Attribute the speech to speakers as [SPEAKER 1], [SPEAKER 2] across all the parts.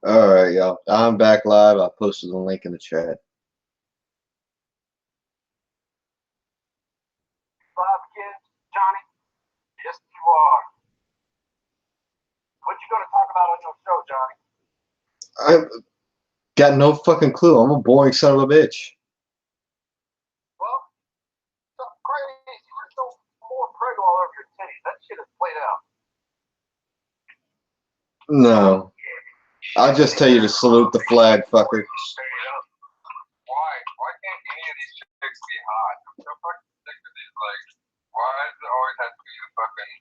[SPEAKER 1] All right, y'all. I'm back live. I posted the link in the chat.
[SPEAKER 2] Live kids, Johnny? Yes, you are. What you gonna talk about on your show, Johnny?
[SPEAKER 1] I got no fucking clue. I'm a boring son of a bitch.
[SPEAKER 2] Well, something crazy. There's no more Prego all over your titties. That shit is played out.
[SPEAKER 1] No. I'll just tell you to salute the flag, fucker.
[SPEAKER 2] Why? Why can't any of these chicks be hot? I'm so fucking sick of these, like, why does it always have to be the fucking,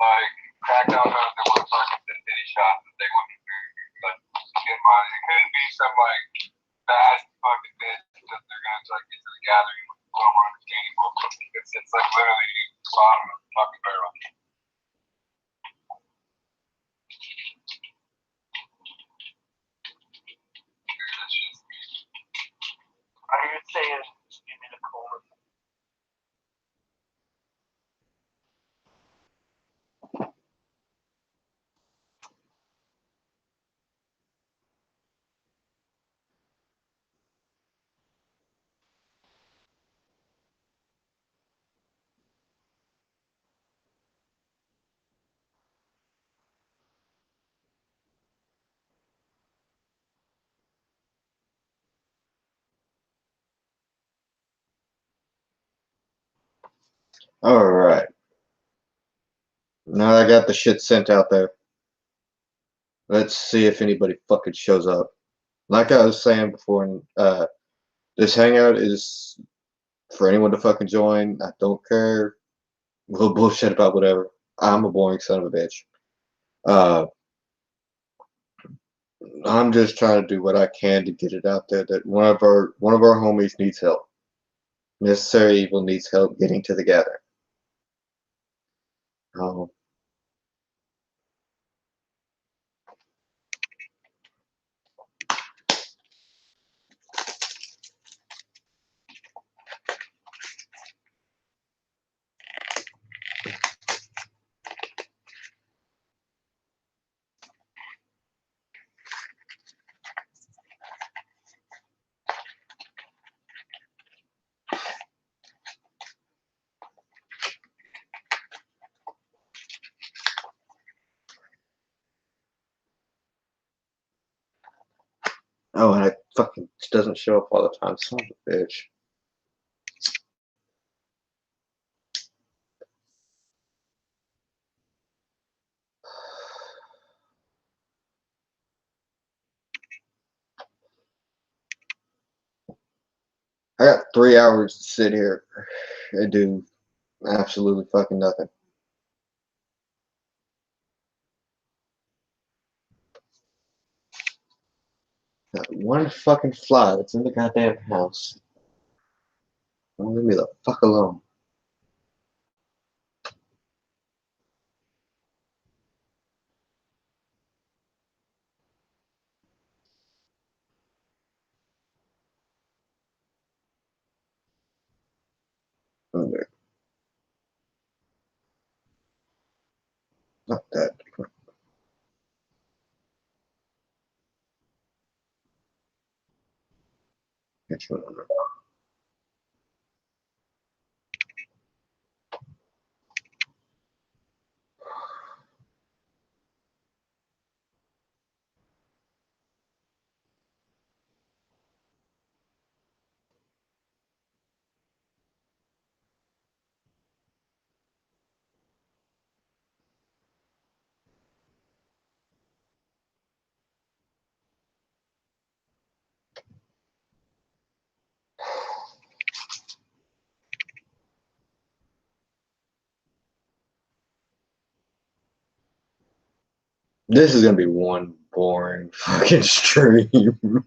[SPEAKER 2] like, crackdown hoes that want fucking titty shots that they want to do? Like, get money. It couldn't be some, like, bad fucking bitch that they're gonna, like, get to the gathering with a little more understanding. It's like, literally bottom of the fucking barrel. Are you saying you need a cold?
[SPEAKER 1] All right. Now I got the shit sent out there. Let's see if anybody fucking shows up. Like I was saying before, this hangout is for anyone to fucking join. I don't care. We'll bullshit about whatever. I'm a boring son of a bitch. Uh, I'm just trying to do what I can to get it out there that one of our homies needs help. Necessary Evil needs help getting to the gathering. Um, oh, and it fucking doesn't show up all the time. Son of a bitch. I got 3 hours to sit here and do absolutely fucking nothing. Not one fucking fly that's in the goddamn house. Don't leave me the fuck alone. Okay. Not that. Which one? This is gonna be one boring fucking stream.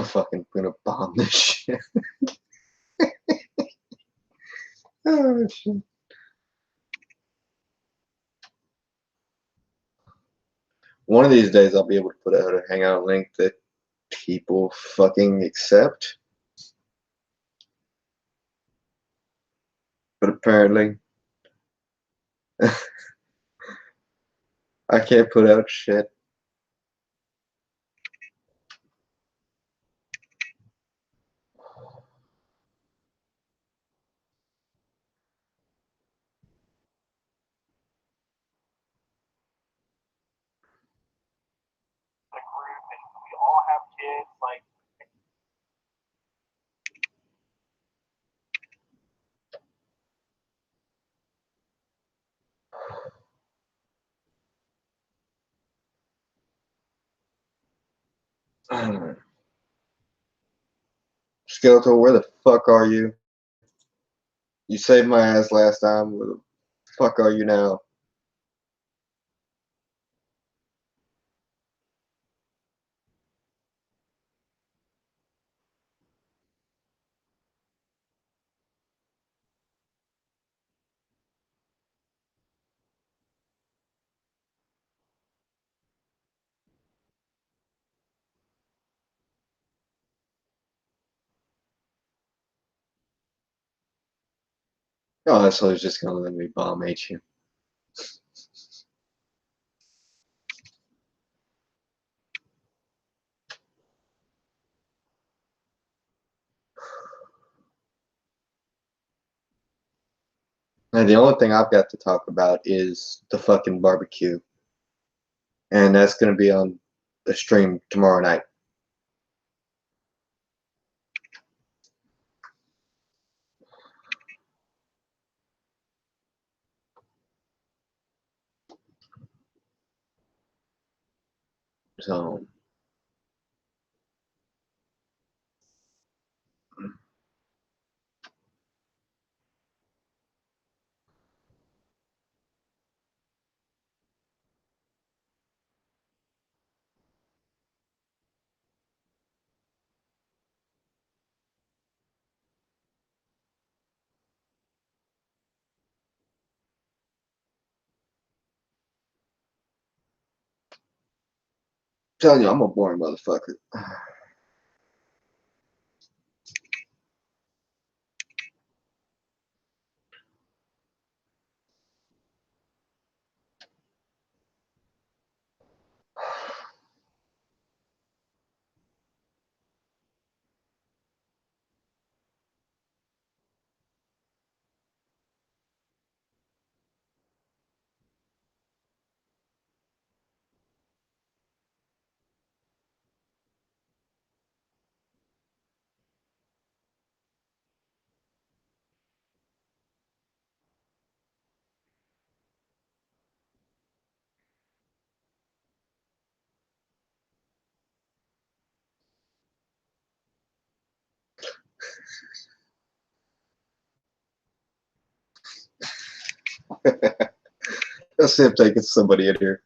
[SPEAKER 1] fucking gonna bomb this shit. Oh, shit. One of these days I'll be able to put out a Hangout link that people fucking accept. But apparently, I can't put out shit.
[SPEAKER 3] We all have kids. Like,
[SPEAKER 1] Skeletor, where the fuck are you? You saved my ass last time. Where the fuck are you now? Oh, so he's just gonna let me bomb H you. And the only thing I've got to talk about is the fucking barbecue. And that's gonna be on the stream tomorrow night. So telling you, I'm a boring motherfucker. Let's see if taking somebody in here.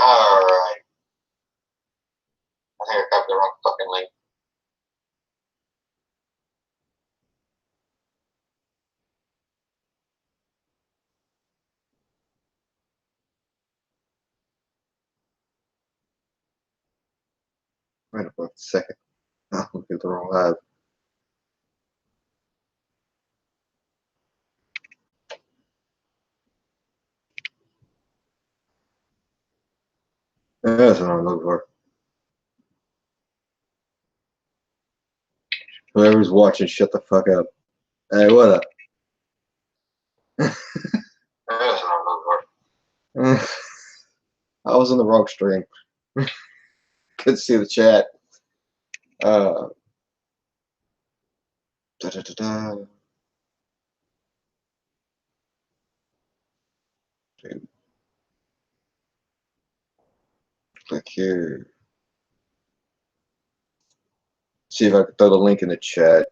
[SPEAKER 1] Alright. I think I got the wrong fucking link. Wait a second. I'm looking at the wrong live. That's what I'm looking for. Whoever's watching, shut the fuck up. Hey, what up? That's what I'm looking for. I was in the wrong stream. Couldn't see the chat. Da-da-da-da. Click here. See if I can throw the link in the chat.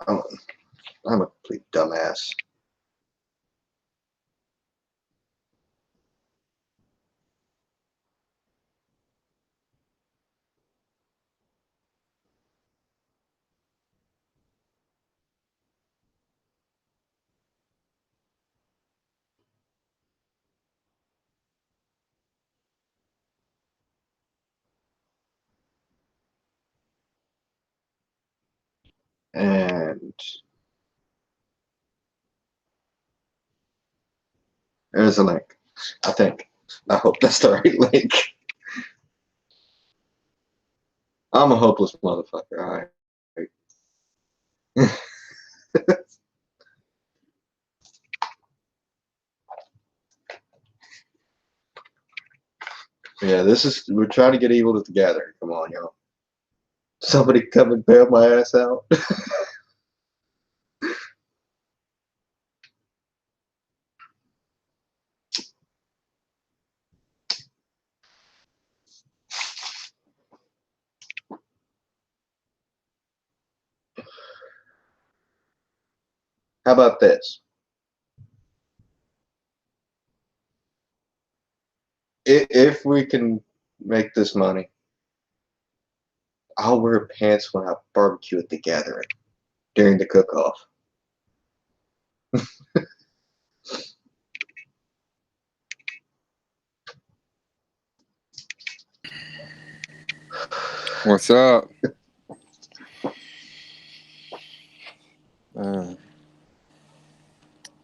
[SPEAKER 1] I'm a complete dumbass. And there's a link. I think. I hope that's the right link. I'm a hopeless motherfucker. All right. Yeah, we're trying to get evil together. Come on, y'all. Somebody come and bail my ass out. How about this? If we can make this money, I'll wear pants when I barbecue at the gathering during the cook-off.
[SPEAKER 4] What's up?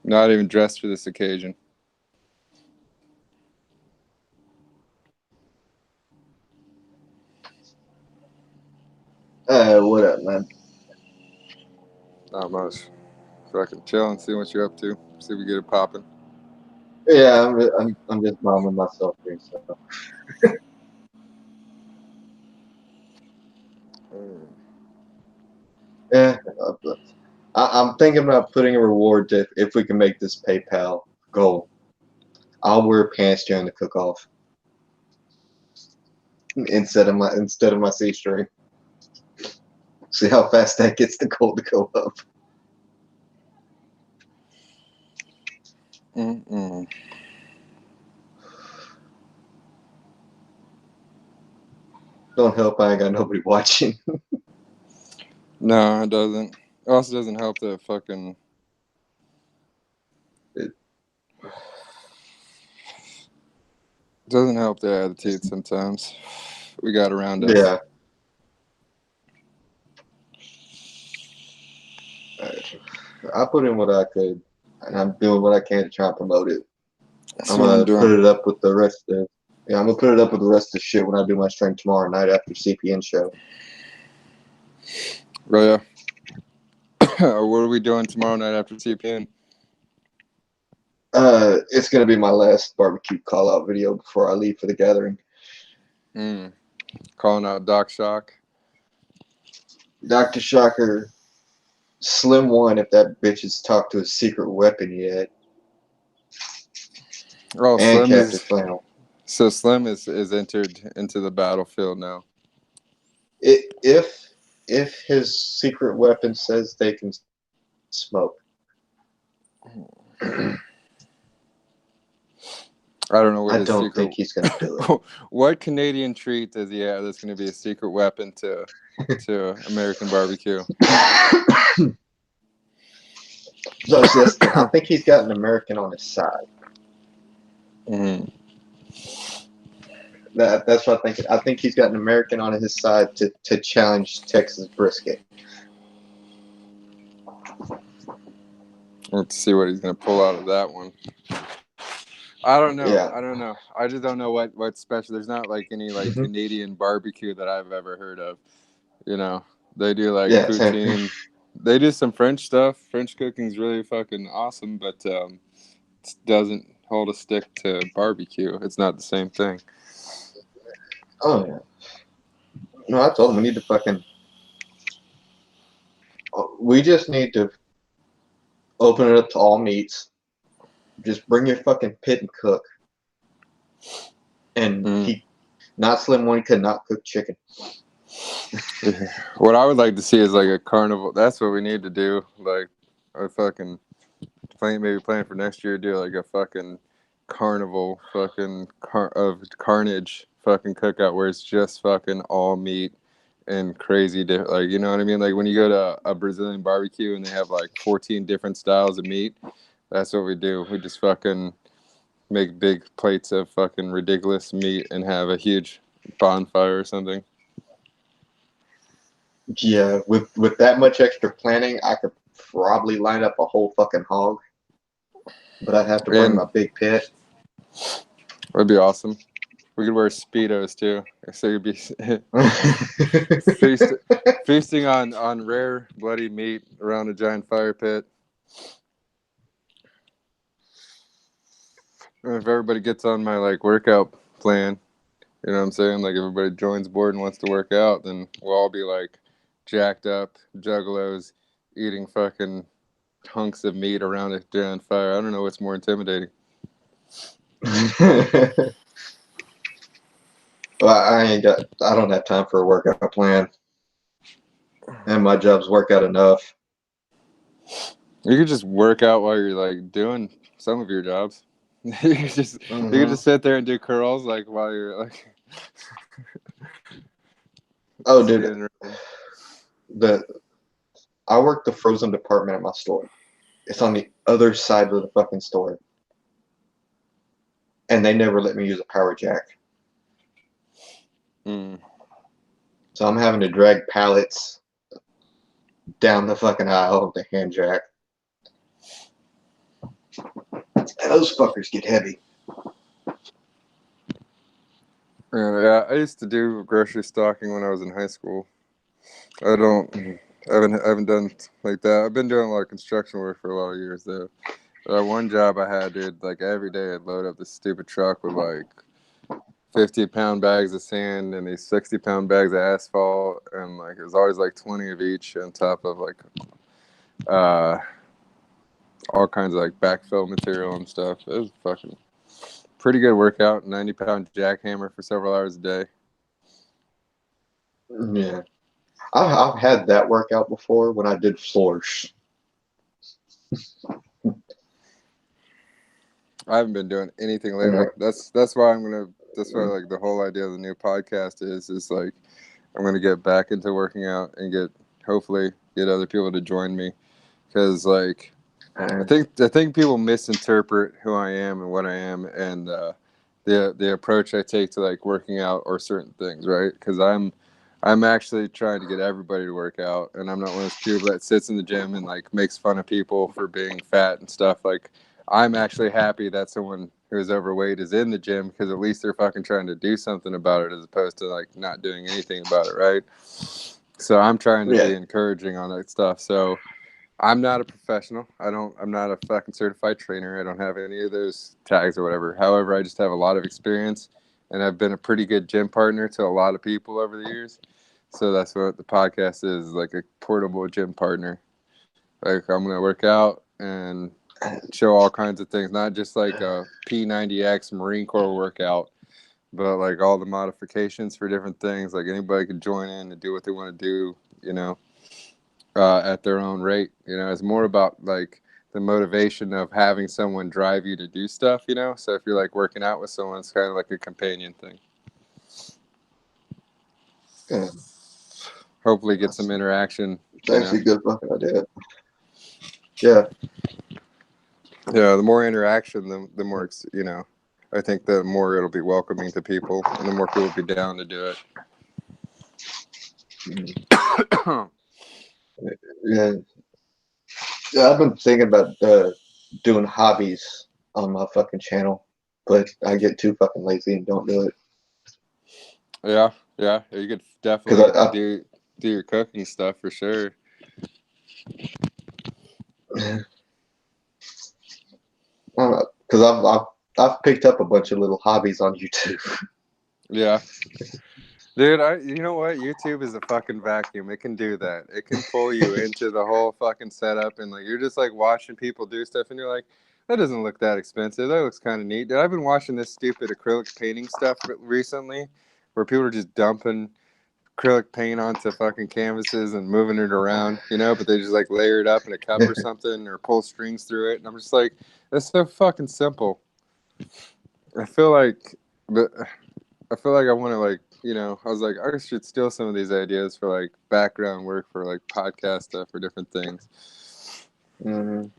[SPEAKER 4] Not even dressed for this occasion.
[SPEAKER 1] What up, man?
[SPEAKER 4] Not much. Fucking chilling, see what you're up to. See if we get it popping.
[SPEAKER 1] Yeah, I'm just bombing myself here. So. Yeah, I'm thinking about putting a reward to if we can make this PayPal goal. I'll wear pants during the cook-off instead of my C string. See how fast that gets the goal to go up. Don't help, I ain't got nobody watching.
[SPEAKER 4] No, it doesn't. It also doesn't help that fucking. It doesn't help the attitude sometimes. We got around us.
[SPEAKER 1] Yeah. I put in what I could, and I'm doing what I can to try and promote it. I'm gonna put it up with the rest of. Yeah, I'm gonna put it up with the rest of the shit when I do my stream tomorrow night after CPN show.
[SPEAKER 4] Right. What are we doing tomorrow night after CPN?
[SPEAKER 1] It's gonna be my last barbecue call out video before I leave for the gathering.
[SPEAKER 4] Calling out Doc Shock.
[SPEAKER 1] Dr. Shocker, Slim One, if that bitch has talked to his secret weapon yet.
[SPEAKER 4] Oh,
[SPEAKER 1] and
[SPEAKER 4] Slim
[SPEAKER 1] Captain
[SPEAKER 4] is.
[SPEAKER 1] Flannel.
[SPEAKER 4] So Slim is entered into the battlefield now.
[SPEAKER 1] If his secret weapon says they can smoke.
[SPEAKER 4] I don't know what
[SPEAKER 1] I don't think he's going to do it.
[SPEAKER 4] What Canadian treat does he have that's going to be a secret weapon to American barbecue?
[SPEAKER 1] So I think he's got an American on his side.
[SPEAKER 4] Mm-hmm.
[SPEAKER 1] That's what I think. I think he's got an American on his side to challenge Texas brisket.
[SPEAKER 4] Let's see what he's going to pull out of that one. I don't know.
[SPEAKER 1] Yeah.
[SPEAKER 4] I don't know. I just don't know what's special. There's not like any Canadian barbecue that I've ever heard of. You know, they do like poutine. They do some French stuff. French cooking's really fucking awesome, but it doesn't hold a stick to barbecue. It's not the same thing.
[SPEAKER 1] Oh yeah. No, I told him we need to fucking. We just need to open it up to all meats. Just bring your fucking pit and cook. And not Slim One could not cook chicken.
[SPEAKER 4] What I would like to see is like a carnival. That's what we need to do. Like a fucking maybe plan for next year. Do like a fucking carnival, fucking of carnage, fucking cookout where it's just fucking all meat and crazy. Like you know what I mean? Like when you go to a Brazilian barbecue and they have like 14 different styles of meat. That's what we do. We just fucking make big plates of fucking ridiculous meat and have a huge bonfire or something.
[SPEAKER 1] Yeah, with that much extra planning, I could probably line up a whole fucking hog. But I'd have to bring my big pit.
[SPEAKER 4] That'd be awesome. We could wear Speedos too. So you'd be feasting on rare bloody meat around a giant fire pit. If everybody gets on my like workout plan, you know what I'm saying? Like everybody joins board and wants to work out, then we'll all be like jacked up juggalos eating fucking hunks of meat around a giant fire. I don't know what's more intimidating.
[SPEAKER 1] Well, I don't have time for a workout plan. And my job's workout enough.
[SPEAKER 4] You could just work out while you're like doing some of your jobs. You could just sit there and do curls like while you're like.
[SPEAKER 1] Oh, dude, I work the frozen department at my store. It's on the other side of the fucking store, and they never let me use a power jack. So I'm having to drag pallets down the fucking aisle with the hand jack. And those fuckers get heavy.
[SPEAKER 4] Yeah, I used to do grocery stocking when I was in high school. I haven't done like that. I've been doing a lot of construction work for a lot of years though. One job I had, dude, like every day I'd load up this stupid truck with like 50-pound bags of sand and these 60-pound bags of asphalt, and like it was always like 20 of each on top of like all kinds of like backfill material and stuff. It was fucking pretty good workout. 90-pound jackhammer for several hours a day.
[SPEAKER 1] Yeah, I've had that workout before when I did floors.
[SPEAKER 4] I haven't been doing anything lately. That's why that's why like the whole idea of the new podcast is like I'm gonna get back into working out and hopefully get other people to join me, because like I think people misinterpret who I am and what I am and the approach I take to like working out or certain things, right? Because I'm actually trying to get everybody to work out, and I'm not one of those people that sits in the gym and like makes fun of people for being fat and stuff. Like I'm actually happy that someone who's overweight is in the gym, because at least they're fucking trying to do something about it as opposed to like not doing anything about it, right? So I'm trying to be encouraging on that stuff. So I'm not a professional. I'm not a fucking certified trainer. I don't have any of those tags or whatever. However, I just have a lot of experience, and I've been a pretty good gym partner to a lot of people over the years. So that's what the podcast is, like a portable gym partner. Like I'm going to work out and show all kinds of things, not just like a P90X Marine Corps workout, but like all the modifications for different things. Like anybody can join in and do what they want to do, you know, at their own rate. You know, it's more about like the motivation of having someone drive you to do stuff, you know. So if you're like working out with someone, it's kind of like a companion thing.
[SPEAKER 1] Yeah.
[SPEAKER 4] Hopefully get some interaction.
[SPEAKER 1] It's actually a good fucking idea. Yeah.
[SPEAKER 4] Yeah, the more interaction, the more, you know, I think the more it'll be welcoming to people, and the more people will be down to do it.
[SPEAKER 1] Yeah. I've been thinking about doing hobbies on my fucking channel, but I get too fucking lazy and don't do it.
[SPEAKER 4] Yeah, you could definitely do your cooking stuff for sure.
[SPEAKER 1] Because I've picked up a bunch of little hobbies on YouTube.
[SPEAKER 4] Yeah. Dude, you know what? YouTube is a fucking vacuum. It can do that. It can pull you into the whole fucking setup, and like you're just like watching people do stuff, and you're like, that doesn't look that expensive. That looks kind of neat. Dude, I've been watching this stupid acrylic painting stuff recently, where people are just dumping acrylic paint onto fucking canvases and moving it around, you know, but they just like layer it up in a cup or something or pull strings through it. And I'm just like, that's so fucking simple. I feel like, but I feel like I want to like, you know, I was like, I should steal some of these ideas for like background work for like podcast stuff or different things.
[SPEAKER 1] Mm.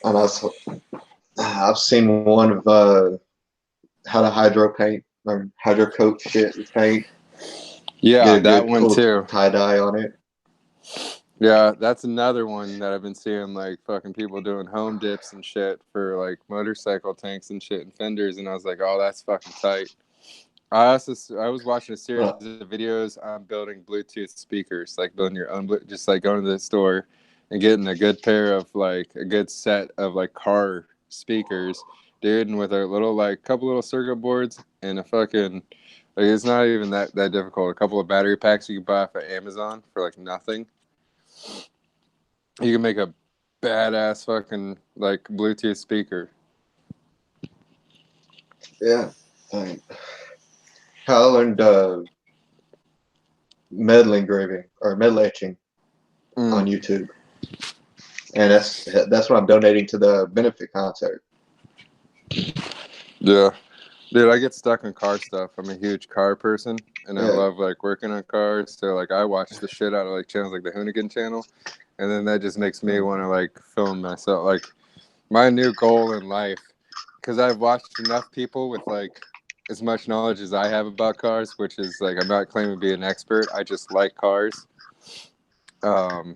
[SPEAKER 1] And I've seen one of how to hydro paint or hydrocoat shit with paint.
[SPEAKER 4] Yeah,
[SPEAKER 1] Get a
[SPEAKER 4] that
[SPEAKER 1] good
[SPEAKER 4] one
[SPEAKER 1] cool
[SPEAKER 4] too.
[SPEAKER 1] tie dye on it.
[SPEAKER 4] Yeah, that's another one that I've been seeing, like fucking people doing home dips and shit for like motorcycle tanks and shit and fenders, and I was like, oh, that's fucking tight. I was watching a series of videos on building Bluetooth speakers, like building your own, just like going to the store and getting a good pair of like a good set of like car speakers, dude, and with a little like couple little circuit boards and a fucking like it's not even that difficult. A couple of battery packs you can buy off of Amazon for like nothing. You can make a badass fucking like Bluetooth speaker.
[SPEAKER 1] Yeah. I learned metal engraving or metal etching on YouTube, and that's what I'm donating to the benefit concert.
[SPEAKER 4] Yeah. Dude, I get stuck on car stuff. I'm a huge car person, and I
[SPEAKER 1] Yeah.
[SPEAKER 4] love like working on cars. So like I watch the shit out of like channels like the Hoonigan channel, and then that just makes me want to like film myself. Like my new goal in life, because I've watched enough people with like as much knowledge as I have about cars, which is like I'm not claiming to be an expert. I just like cars. When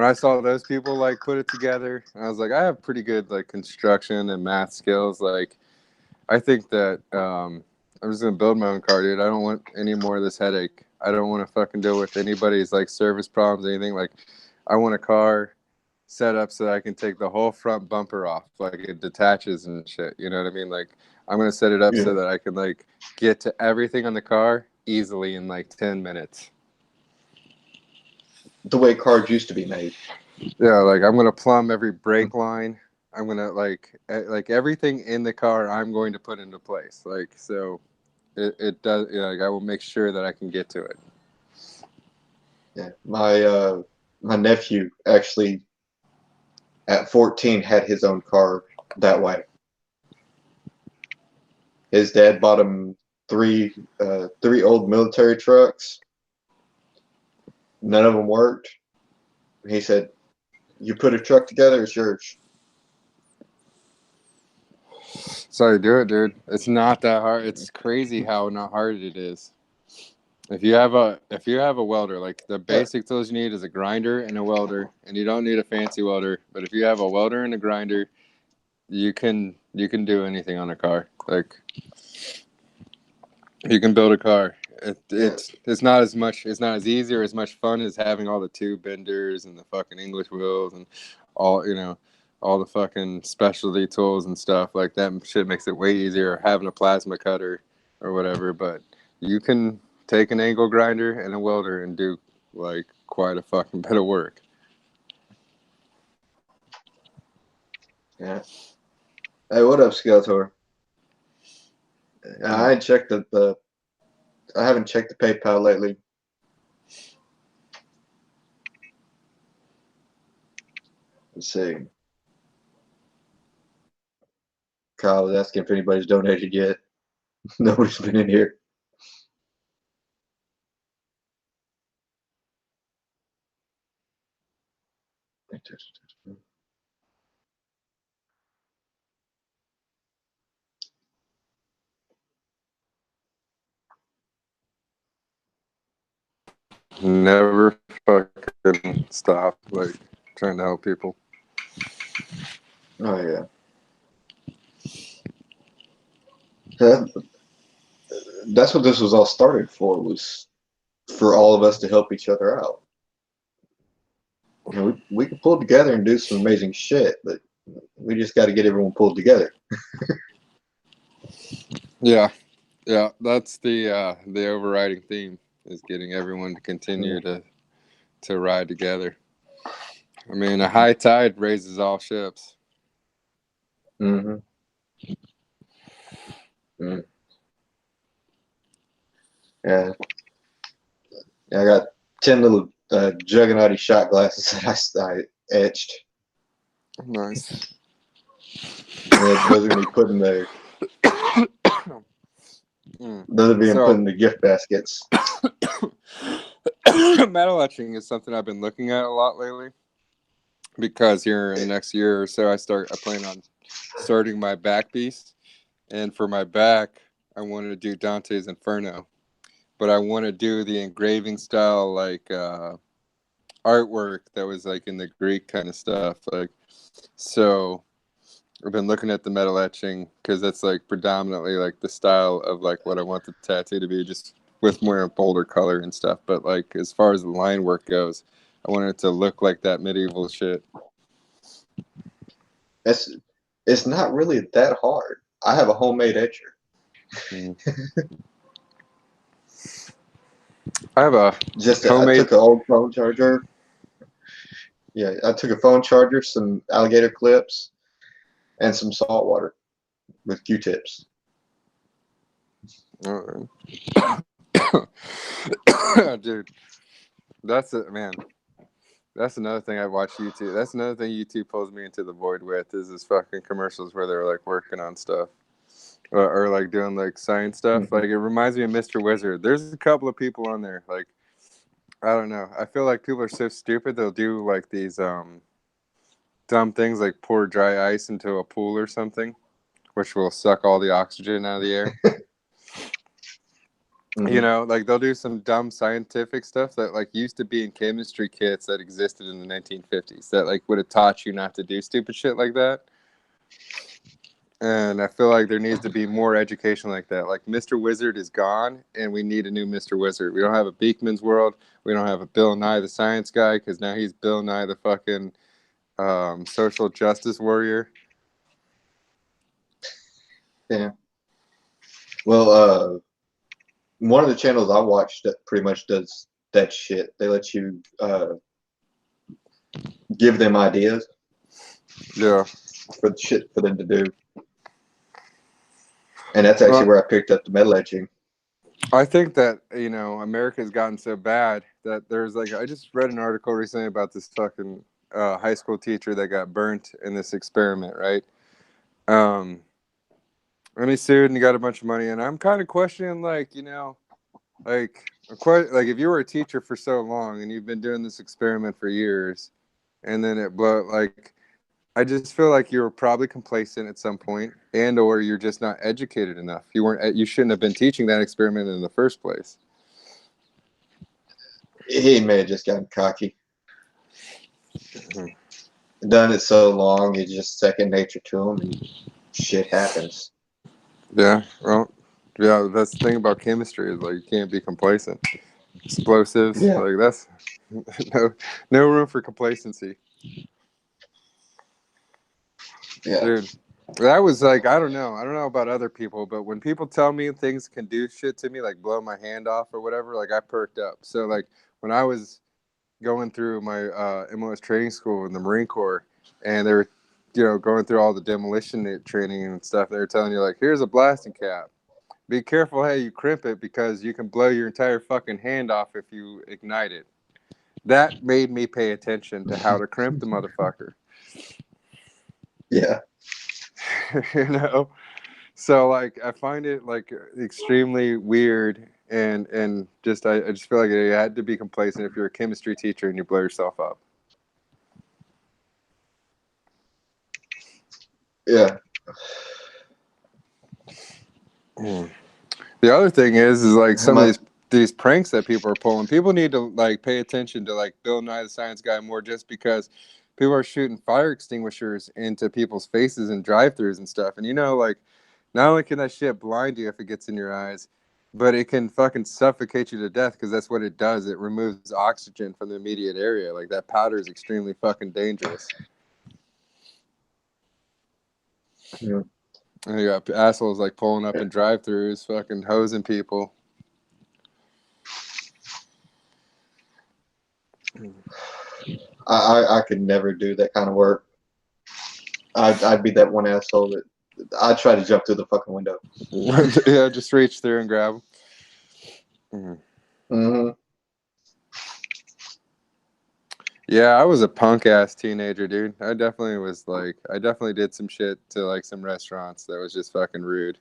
[SPEAKER 4] I saw those people like put it together, I was like, I have pretty good like construction and math skills. Like I think that I'm just gonna build my own car, dude. I don't want any more of this headache. I don't want to fucking deal with anybody's like service problems or anything. Like, I want a car set up so that I can take the whole front bumper off, like it detaches and shit. You know what I mean? Like, I'm gonna set it up so that I can like get to everything on the car easily in like 10 minutes.
[SPEAKER 1] The way cars used to be made.
[SPEAKER 4] Yeah, like I'm gonna plumb every brake line. I'm gonna like everything in the car. I'm going to put into place. Like so. It does. You know, like I will make sure that I can get to it.
[SPEAKER 1] Yeah, my nephew actually at 14 had his own car that way. His dad bought him three old military trucks. None of them worked. He said, "You put a truck together, it's yours."
[SPEAKER 4] Sorry, do it, dude. It's not that hard. It's crazy how not hard it is. If you have a welder, like the basic tools you need is a grinder and a welder, and you don't need a fancy welder. But if you have a welder and a grinder, you can do anything on a car. Like you can build a car. It's not as easy or as much fun as having all the tube benders and the fucking English wheels and all all the fucking specialty tools and stuff. Like that shit makes it way easier, having a plasma cutter or whatever. But you can take an angle grinder and a welder and do like quite a fucking bit of work.
[SPEAKER 1] Yeah. Hey, what up, Skeletor? I ain't checked I haven't checked the PayPal lately. Let's see. Kyle was asking if anybody's donated yet. Nobody's been in here.
[SPEAKER 4] Never fucking stop like trying to help people.
[SPEAKER 1] Oh yeah. That's what this was all started for, was for all of us to help each other out. You know, we can pull together and do some amazing shit, but we just got to get everyone pulled together.
[SPEAKER 4] Yeah, yeah, that's the overriding theme is getting everyone to continue to ride together. I mean, a high tide raises all ships.
[SPEAKER 1] Mm-hmm. Mm. Yeah. Yeah, I got 10 little juggernauty shot glasses that I etched.
[SPEAKER 4] Nice.
[SPEAKER 1] Those are gonna be put in the those are being put in the gift baskets.
[SPEAKER 4] Metal etching is something I've been looking at a lot lately because here in the next year or so, I plan on starting my back piece, and for my back, I wanted to do Dante's Inferno, but I want to do the engraving style like artwork that was like in the Greek kind of stuff, like so. I've been looking at the metal etching because that's like predominantly like the style of like what I want the tattoo to be, just with more bolder color and stuff. But like as far as the line work goes, I want it to look like that medieval shit.
[SPEAKER 1] It's not really that hard. I have a homemade etcher.
[SPEAKER 4] Mm. I have a
[SPEAKER 1] I
[SPEAKER 4] homemade.
[SPEAKER 1] took an old phone charger. Yeah, I took a phone charger, some alligator clips, and some salt water with Q-tips.
[SPEAKER 4] Dude, that's it, man. That's another thing I watch YouTube. That's another thing YouTube pulls me into the void with is this fucking commercials where they're like working on stuff. Or like doing like science stuff.
[SPEAKER 1] Mm-hmm.
[SPEAKER 4] Like it reminds me of Mr. Wizard. There's a couple of people on there. Like I don't know. I feel like people are so stupid they'll do like these dumb things like pour dry ice into a pool or something, which will suck all the oxygen out of the air.
[SPEAKER 1] Mm-hmm.
[SPEAKER 4] You know, like they'll do some dumb scientific stuff that like used to be in chemistry kits that existed in the 1950s that like would have taught you not to do stupid shit like that. And I feel like there needs to be more education like that. Like Mr. Wizard is gone, and we need a new Mr. Wizard. We don't have a Beekman's World. We don't have a Bill Nye the Science Guy because now he's Bill Nye the fucking social justice warrior.
[SPEAKER 1] Yeah. Well, one of the channels I watch that pretty much does that shit. They let you give them ideas.
[SPEAKER 4] Yeah.
[SPEAKER 1] For the shit for them to do. And that's actually where I picked up the metal etching.
[SPEAKER 4] I think that, you know, America's gotten so bad that there's like, I just read an article recently about this fucking high school teacher that got burnt in this experiment, right? And he sued and he got a bunch of money. And I'm kind of questioning, like, you know, like if you were a teacher for so long and you've been doing this experiment for years and then it blew, like, I just feel like you were probably complacent at some point, and or you're just not educated enough. You shouldn't have been teaching that experiment in the first place.
[SPEAKER 1] He may have just gotten cocky.
[SPEAKER 4] Mm-hmm.
[SPEAKER 1] Done it so long, it's just second nature to him, and shit happens.
[SPEAKER 4] Yeah, well, yeah, that's the thing about chemistry is like you can't be complacent. Explosives,
[SPEAKER 1] Yeah.
[SPEAKER 4] like that's no room for complacency.
[SPEAKER 1] Yeah.
[SPEAKER 4] Dude, that was like, I don't know about other people, but when people tell me things can do shit to me, like blow my hand off or whatever, like I perked up. So like when I was going through my MOS training school in the Marine Corps, and they were, you know, going through all the demolition training and stuff, they were telling you like, here's a blasting cap. Be careful how you crimp it because you can blow your entire fucking hand off if you ignite it. That made me pay attention to how to crimp the motherfucker.
[SPEAKER 1] Yeah.
[SPEAKER 4] You know? So like I find it like extremely weird and just I just feel like you had to be complacent if you're a chemistry teacher and you blow yourself up.
[SPEAKER 1] Yeah.
[SPEAKER 4] The other thing is like some
[SPEAKER 1] My,
[SPEAKER 4] of these pranks that people are pulling. People need to like pay attention to like Bill Nye the Science Guy more, just because people are shooting fire extinguishers into people's faces and drive-throughs and stuff. And you know, like not only can that shit blind you if it gets in your eyes, But it can fucking suffocate you to death because that's what it does. It removes oxygen from the immediate area. Like that powder is extremely fucking dangerous.
[SPEAKER 1] Yeah.
[SPEAKER 4] And you got assholes like pulling up in drive-throughs, fucking hosing people.
[SPEAKER 1] I could never do that kind of work. I'd be that one asshole that I'd try to jump through the fucking window.
[SPEAKER 4] Yeah, just reach through and grab them.
[SPEAKER 1] Hmm.
[SPEAKER 4] Yeah, I was a punk ass teenager, dude. I definitely did some shit to like some restaurants that was just fucking rude.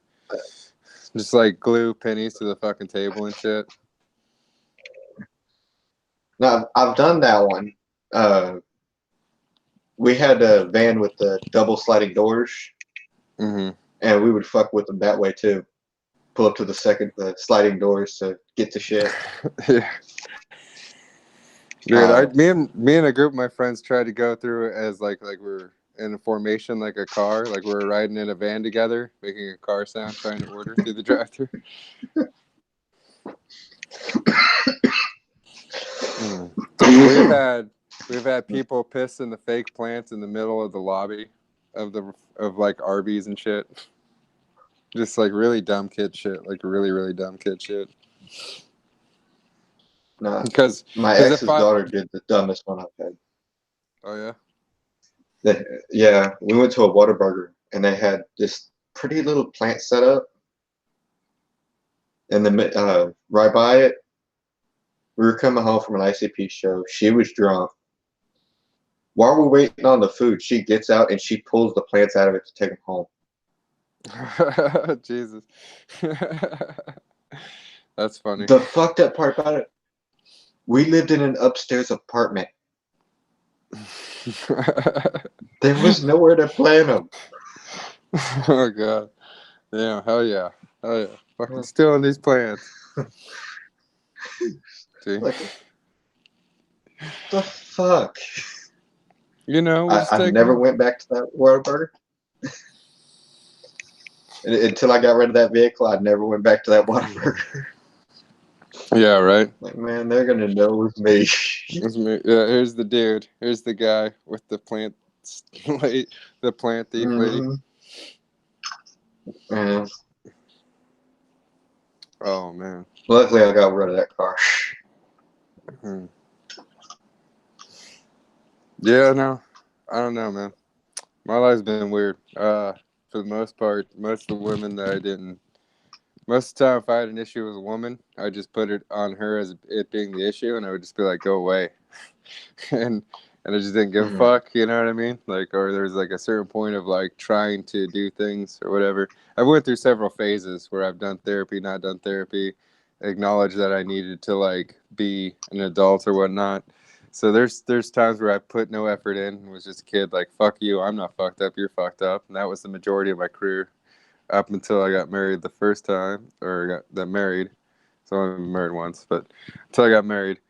[SPEAKER 4] Just like glue pennies to the fucking table and shit.
[SPEAKER 1] No, I've done that one. We had a van with the double sliding doors,
[SPEAKER 4] Mm-hmm.
[SPEAKER 1] and we would fuck with them that way too. Pull up to the sliding doors to get the shit.
[SPEAKER 4] Yeah. Dude, me and a group of my friends tried to go through it as like we're in a formation like a car, like we're riding in a van together, making a car sound, trying to order through the drive-thru. Dude, we've had people piss in the fake plants in the middle of the lobby of like Arby's and shit. Just like really dumb kid shit, like really dumb kid shit.
[SPEAKER 1] Nah,
[SPEAKER 4] Because
[SPEAKER 1] my ex's daughter did the dumbest one I've had.
[SPEAKER 4] Oh
[SPEAKER 1] Yeah, we went to a Whataburger and they had this pretty little plant set up, and right by it, we were coming home from an ICP show. She was drunk. While we're waiting on the food, she gets out and she pulls the plants out of it to take them home.
[SPEAKER 4] Jesus. That's funny.
[SPEAKER 1] The fucked up part about it, we lived in an upstairs apartment. There was nowhere to plant them.
[SPEAKER 4] Oh god. Yeah, hell yeah. Fucking stealing these plants. See?
[SPEAKER 1] Like, the fuck?
[SPEAKER 4] You know,
[SPEAKER 1] I never went back to that Whataburger. Until I got rid of that vehicle, I never went back to that Whataburger.
[SPEAKER 4] Yeah, right.
[SPEAKER 1] Like, man, they're gonna know it's me.
[SPEAKER 4] It's me. Yeah, here's the dude. Here's the guy with the plant the plant thief lady.
[SPEAKER 1] Yeah.
[SPEAKER 4] Oh man.
[SPEAKER 1] Luckily, I got rid of that car.
[SPEAKER 4] Hmm. Yeah, no. I don't know, man. My life's been weird. For the most part, most of the women that I didn't. Most of the time, if I had an issue with a woman, I just put it on her as it being the issue, and I would just be like, "Go away," and I just didn't give a fuck. You know what I mean? Like, or there's like a certain point of like trying to do things or whatever. I went through several phases where I've done therapy, not done therapy, acknowledged that I needed to like be an adult or whatnot. So there's times where I put no effort in and was just a kid, like, fuck you, I'm not fucked up, you're fucked up. And that was the majority of my career up until I got married the first time, or got married. So I've been married once, but until I got married.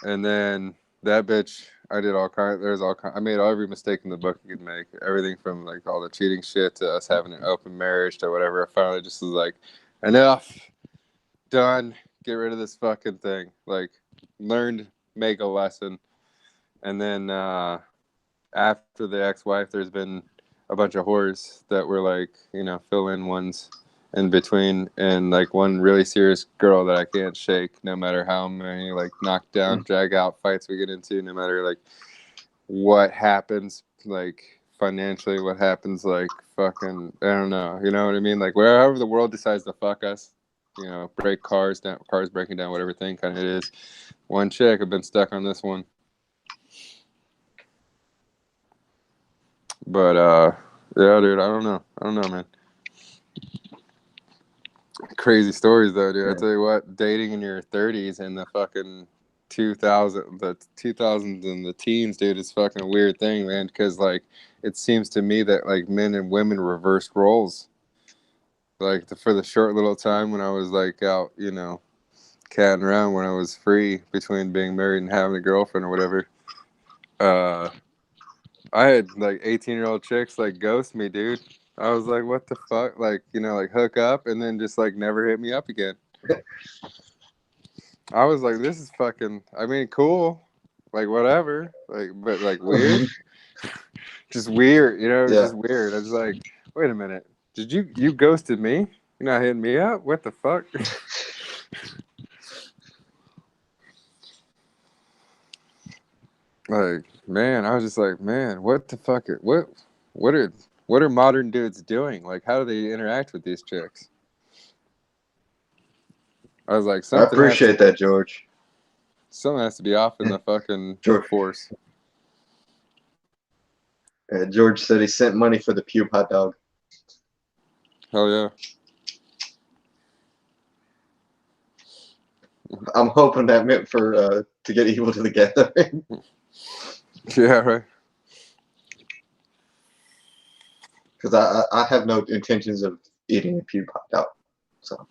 [SPEAKER 4] And then that bitch, I did all kind. I made every mistake in the book you could make. Everything from like all the cheating shit to us having an open marriage to whatever. I finally just was like, enough, done. Get rid of this fucking thing. Like, learned, make a lesson. And then after the ex-wife, there's been a bunch of whores that were like, fill-in ones in between, and like one really serious girl that I can't shake, no matter how many like knockdown, drag out fights we get into, no matter like what happens, like financially, what happens, like fucking, I don't know, you know what I mean? Like wherever the world decides to fuck us, break cars breaking down, whatever thing kind of it is. One chick, I've been stuck on this one. But yeah, dude, I don't know, man. Crazy stories though, dude. I tell you what, dating in your 30s and the fucking 2000s and the teens, dude, is fucking a weird thing, man. Because like, it seems to me that like men and women reversed roles. Like for the short little time when I was like out, catting around, when I was free between being married and having a girlfriend or whatever. I had like 18-year-old chicks like ghost me, dude. I was like, what the fuck? Like, like hook up and then just like never hit me up again. I was like, this is fucking. I mean, cool, like whatever, like but like weird, just weird. You know, it was
[SPEAKER 1] Yeah.
[SPEAKER 4] just weird. I was like, wait a minute, did you ghosted me? You're not hitting me up? What the fuck? Like, man, I was just like, man, what the fuck? What are what are modern dudes doing? Like, how do they interact with these chicks? I was like,
[SPEAKER 1] I appreciate that, George.
[SPEAKER 4] something has to be off in the fucking
[SPEAKER 1] George.
[SPEAKER 4] force.
[SPEAKER 1] George said he sent money for the pube hot dog.
[SPEAKER 4] Hell yeah.
[SPEAKER 1] I'm hoping that meant for to get Evil to the Gathering.
[SPEAKER 4] Yeah, right.
[SPEAKER 1] Because I have no intentions of eating a pube hot dog. So.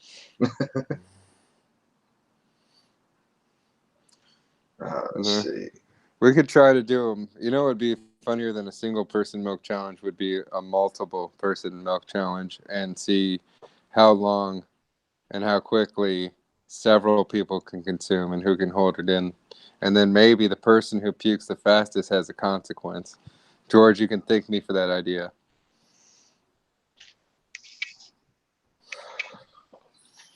[SPEAKER 1] Let's see.
[SPEAKER 4] We could try to do them. You know what would be funnier than a single person milk challenge would be a multiple person milk challenge and see how long and how quickly several people can consume and who can hold it in. And then maybe the person who pukes the fastest has a consequence. George, you can thank me for that idea.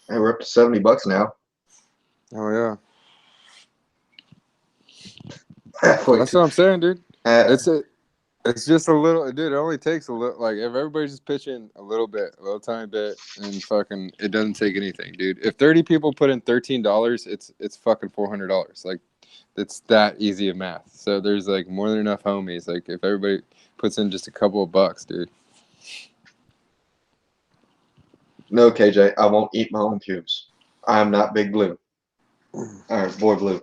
[SPEAKER 1] Hey, we're up to $70 now.
[SPEAKER 4] Oh yeah.
[SPEAKER 1] Halfway
[SPEAKER 4] That's
[SPEAKER 1] to,
[SPEAKER 4] what I'm saying, dude.
[SPEAKER 1] uh,
[SPEAKER 4] It's just a little, dude. It only takes a little. Like if everybody's just pitching a little bit, a little tiny bit, and fucking, it doesn't take anything, dude. If 30 people put in $13, it's fucking $400. Like it's that easy of math. So there's like more than enough homies. Like if everybody puts in just a couple of bucks, dude.
[SPEAKER 1] no, KJ, I won't eat my own pubes. I'm not Big Blue. Or Boy Blue.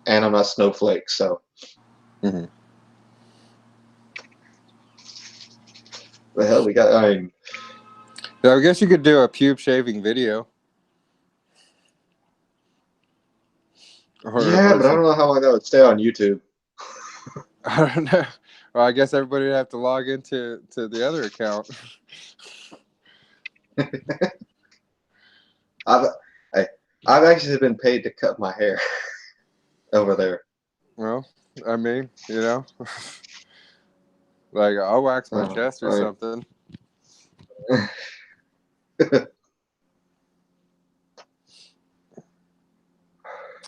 [SPEAKER 1] And I'm not Snowflake, so.
[SPEAKER 4] Mm-hmm.
[SPEAKER 1] The hell we got? I mean,
[SPEAKER 4] Yeah, I guess you could do a pube shaving video.
[SPEAKER 1] yeah, but I don't know how long that would stay on YouTube.
[SPEAKER 4] I don't know. Well, I guess everybody would have to log into the other account.
[SPEAKER 1] I've actually been paid to cut my hair over there.
[SPEAKER 4] Well, I mean, you know, like I'll wax my chest or
[SPEAKER 1] right.
[SPEAKER 4] something.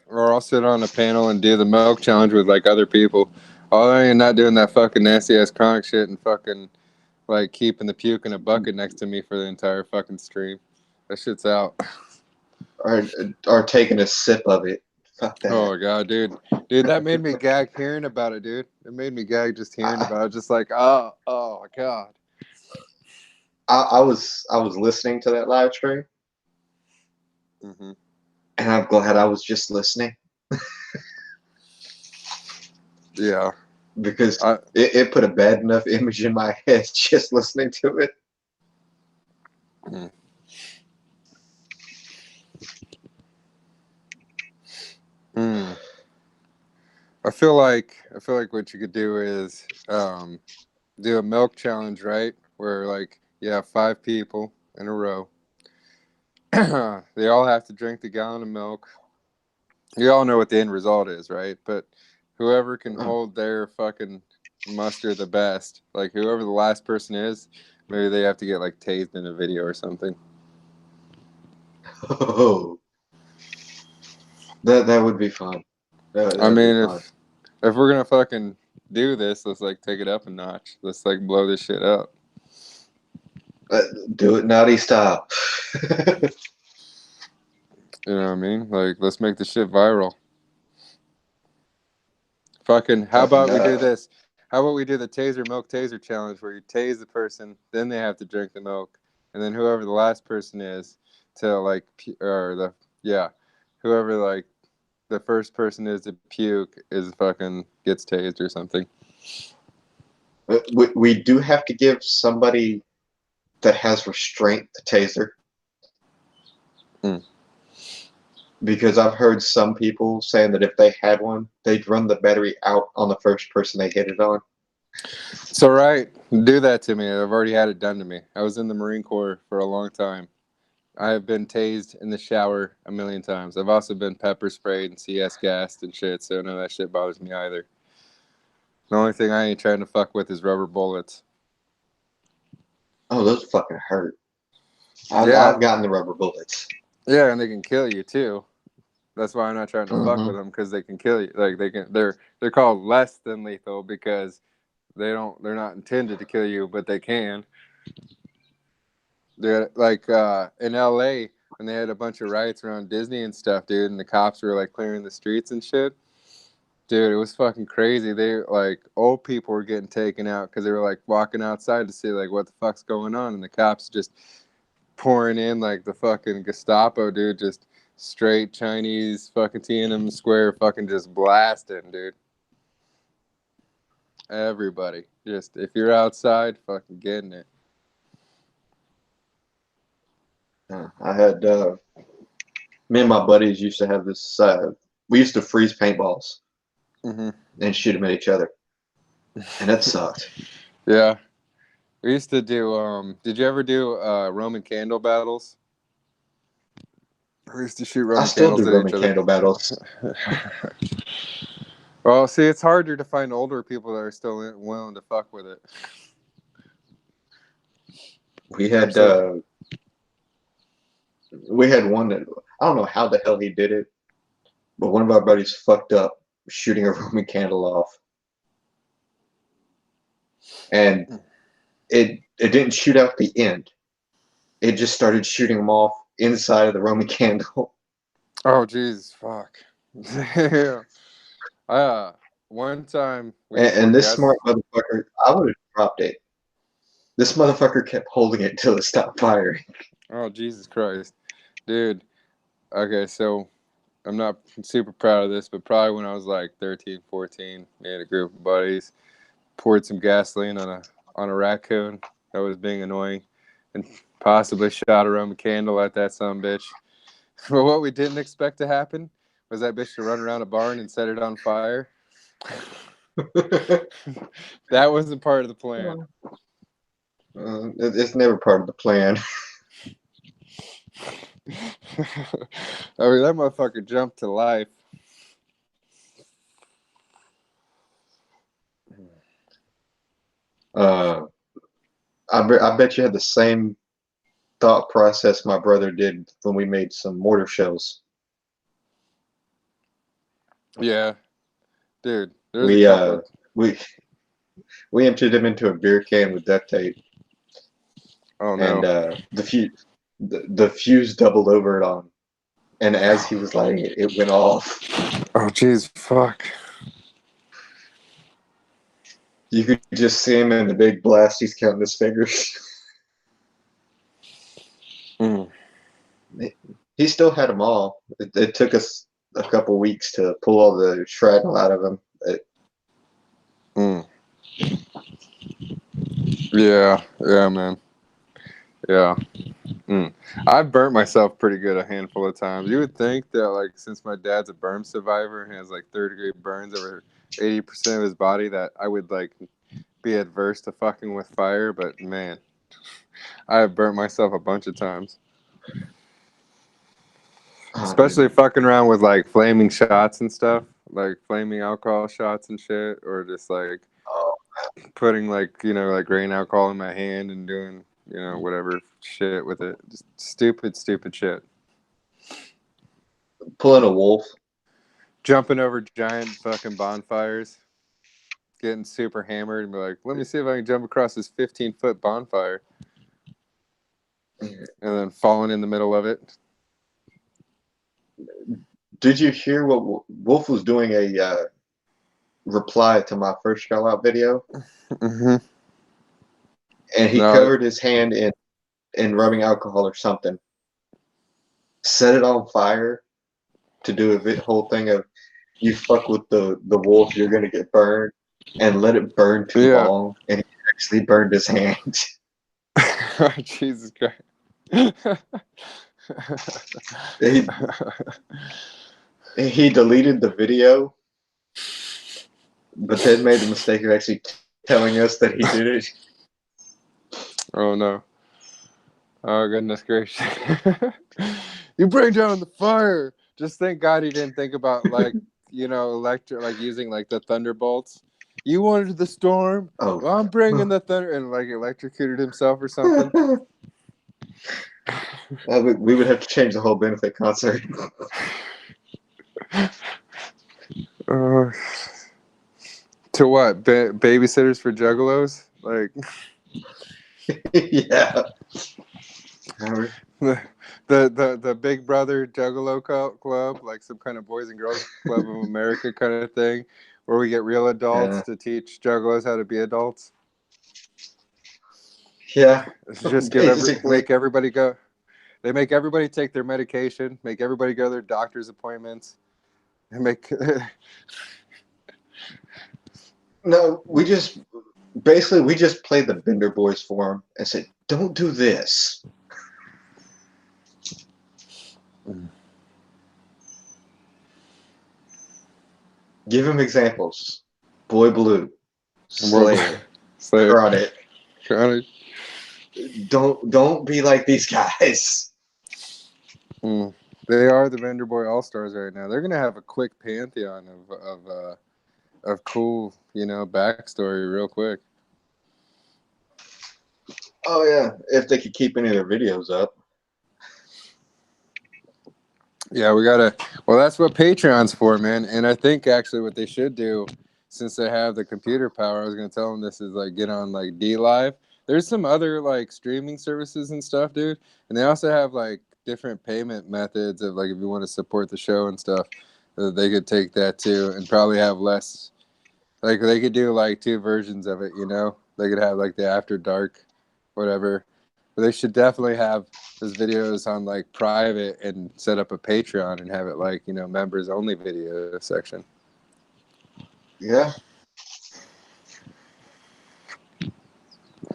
[SPEAKER 4] Or I'll sit on a panel and do the milk challenge with like other people. All I ain't not doing that fucking nasty ass chronic shit and fucking like keeping the puke in a bucket next to me for the entire fucking stream. That shit's out.
[SPEAKER 1] Or taking a sip of it. Fuck that.
[SPEAKER 4] Oh god, dude, that made me gag hearing about it, dude. It made me gag just hearing about it. Just like, oh my god.
[SPEAKER 1] I was listening to that live stream,
[SPEAKER 4] Mm-hmm.
[SPEAKER 1] and I'm glad I was just listening.
[SPEAKER 4] Yeah,
[SPEAKER 1] because it put a bad enough image in my head just listening to it.
[SPEAKER 4] Mm. Mm. I feel like what you could do is do a milk challenge, right? Where like you have 5 people in a row. They all have to drink the gallon of milk. You all know what the end result is, right? But whoever can hold their fucking muster the best, like whoever the last person is, maybe they have to get like tased in a video or something.
[SPEAKER 1] Oh, that would be fun.
[SPEAKER 4] I mean, if we're gonna fucking do this, let's like take it up a notch. Let's like blow this shit up.
[SPEAKER 1] Do it naughty style.
[SPEAKER 4] You know what I mean? Like, let's make the shit viral. Fucking, how about we do this? How about we do the taser milk taser challenge where you tase the person, then they have to drink the milk, and then whoever the last person is to like, whoever like the first person is to puke is fucking gets tased or something.
[SPEAKER 1] We do have to give somebody that has restraint the taser. because I've heard some people saying that if they had one, they'd run the battery out on the first person they hit it on.
[SPEAKER 4] So right, do that to me. I've already had it done to me. I was in the Marine Corps for a long time. I have been tased in the shower a million times. I've also been pepper sprayed and CS gassed and shit, so none of that shit bothers me either. The only thing I ain't trying to fuck with is rubber bullets.
[SPEAKER 1] Oh, those fucking hurt. I've gotten the rubber bullets.
[SPEAKER 4] Yeah, and they can kill you too. That's why I'm not trying to fuck
[SPEAKER 1] Mhm.
[SPEAKER 4] with them, because they can kill you. Like they're called less than lethal because they're not intended to kill you, but they can. They're like in LA when they had a bunch of riots around Disney and stuff, dude, and the cops were like clearing the streets and shit. Dude, it was fucking crazy. They like old people were getting taken out because they were like walking outside to see like what the fuck's going on, and the cops just pouring in like the fucking Gestapo, dude, just straight Chinese fucking Tiananmen Square, fucking just blasting, dude. Everybody, just if you're outside, fucking getting it.
[SPEAKER 1] I had me and my buddies used to have this. We used to freeze paintballs
[SPEAKER 4] Mm-hmm.
[SPEAKER 1] and shoot them at each other, and that sucked.
[SPEAKER 4] Yeah. We used to do, did you ever do Roman candle battles? We used to shoot
[SPEAKER 1] I
[SPEAKER 4] Roman
[SPEAKER 1] still do
[SPEAKER 4] candles at
[SPEAKER 1] Roman
[SPEAKER 4] each other.
[SPEAKER 1] candle battles.
[SPEAKER 4] Well, see, it's harder to find older people that are still willing to fuck with it.
[SPEAKER 1] We had one that I don't know how the hell he did it, but one of our buddies fucked up shooting a Roman candle off, and it didn't shoot out the end. It just started shooting them off inside of the Roman candle.
[SPEAKER 4] Oh, jeez, fuck. Yeah. One time we
[SPEAKER 1] And
[SPEAKER 4] poured
[SPEAKER 1] this
[SPEAKER 4] gas.
[SPEAKER 1] smart motherfucker, I would have dropped it. This motherfucker kept holding it till it stopped firing.
[SPEAKER 4] Oh, Jesus Christ. Dude, okay, so I'm not super proud of this, but probably when I was like 13, 14, me and a group of buddies poured some gasoline on a raccoon that was being annoying and possibly shot a Roman candle at that sumbitch. But what we didn't expect to happen was that bitch to run around a barn and set it on fire. That wasn't part of the plan.
[SPEAKER 1] It's never part of the plan.
[SPEAKER 4] I mean, that motherfucker jumped to life.
[SPEAKER 1] I bet you had the same thought process my brother did when we made some mortar shells.
[SPEAKER 4] Yeah, dude. There's a couple.
[SPEAKER 1] We emptied them into a beer can with duct tape.
[SPEAKER 4] Oh no!
[SPEAKER 1] And the fuse doubled over it on, and as he was lighting it, it went off.
[SPEAKER 4] Oh jeez, fuck!
[SPEAKER 1] You could just see him in the big blast. He's counting his fingers.
[SPEAKER 4] Mm.
[SPEAKER 1] He still had them all. It took us a couple weeks to pull all the shrapnel out of him.
[SPEAKER 4] Yeah, man. Yeah. I've burnt myself pretty good a handful of times. You would think that, like, since my dad's a burn survivor and has like 30-degree burns over 80% of his body, that I would like be adverse to fucking with fire. But man, I have burnt myself a bunch of times. Especially fucking around with like flaming shots and stuff, like flaming alcohol shots and shit, or just like putting like, you know, like grain alcohol in my hand and doing, you know, whatever shit with it. Just stupid shit.
[SPEAKER 1] Pulling a wolf.
[SPEAKER 4] Jumping over giant fucking bonfires. Getting super hammered and be like, let me see if I can jump across this 15-foot bonfire. And then falling in the middle of it.
[SPEAKER 1] Did you hear what Wolf was doing a reply to my first shout out video?
[SPEAKER 4] Mm-hmm.
[SPEAKER 1] And he covered his hand in rubbing alcohol or something. Set it on fire to do a whole thing of you fuck with the wolf, you're gonna get burned, and let it burn too long, and he actually burned his hand.
[SPEAKER 4] Jesus Christ.
[SPEAKER 1] He deleted the video, but then made the mistake of actually telling us that he did it.
[SPEAKER 4] Oh no. Oh goodness gracious. You bring down the fire. Just thank God he didn't think about like, electric, like using like the thunderbolts. You wanted the storm?
[SPEAKER 1] Oh.
[SPEAKER 4] Well, I'm bringing the thunder, and like electrocuted himself or something.
[SPEAKER 1] We would have to change the whole benefit concert.
[SPEAKER 4] To what? Babysitters for juggalos? Like
[SPEAKER 1] Yeah.
[SPEAKER 4] the Big Brother Juggalo Club, like some kind of Boys and Girls Club of America kind of thing, where we get real adults to teach juggalos how to be adults.
[SPEAKER 1] Yeah.
[SPEAKER 4] It's just
[SPEAKER 1] Basically.
[SPEAKER 4] make everybody go. They make everybody take their medication, make everybody go to their doctor's appointments, and make.
[SPEAKER 1] No, we just played the Bender Boys for him and said, "Don't do this." Give him examples. Boy Blue, Slayer, Chronic. Don't be like these guys.
[SPEAKER 4] They are the Bender Boy All Stars right now. They're gonna have a quick pantheon of cool, backstory real quick.
[SPEAKER 1] Oh yeah, if they could keep any of their videos up.
[SPEAKER 4] Yeah, we gotta. Well, that's what Patreon's for, man. And I think actually what they should do, since they have the computer power, I was gonna tell them this is like get on like DLive. There's some other like streaming services and stuff, dude. And they also have like different payment methods of like if you want to support the show and stuff, they could take that too and probably have less. Like they could do like two versions of it, They could have like the After Dark, whatever. But they should definitely have those videos on like private and set up a Patreon and have it like, members only video section.
[SPEAKER 1] Yeah.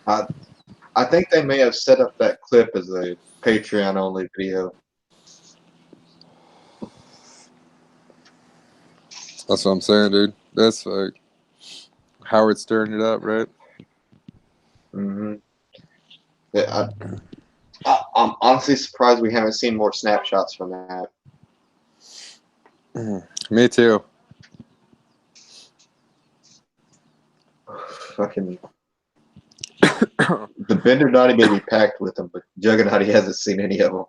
[SPEAKER 1] I think they may have set up that clip as a Patreon only video.
[SPEAKER 4] That's what I'm saying, dude. That's like Howard Stern it up, right?
[SPEAKER 1] Mm-hmm. Yeah, I'm honestly surprised we haven't seen more snapshots from that.
[SPEAKER 4] Me too.
[SPEAKER 1] Fucking the Bender Naughty may be packed with them, but Juggernaut he hasn't seen any of them.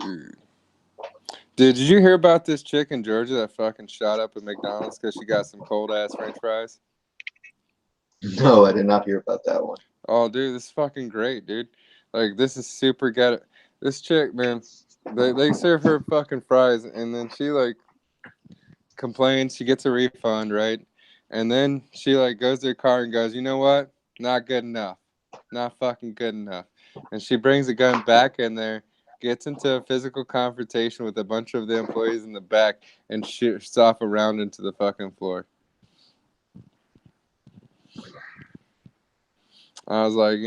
[SPEAKER 4] Dude. Did you hear about this chick in Georgia that fucking shot up at McDonald's because she got some cold ass French fries?
[SPEAKER 1] No, I did not hear about that one.
[SPEAKER 4] Oh, dude, this is fucking great, dude. Like, this is super ghetto. This chick, man, they serve her fucking fries, and then she, like, complains. She gets a refund, right? And then she, like, goes to her car and goes, you know what? Not good enough. Not fucking good enough. And she brings the gun back in there, gets into a physical confrontation with a bunch of the employees in the back, and shoots off around into the fucking floor. I was like,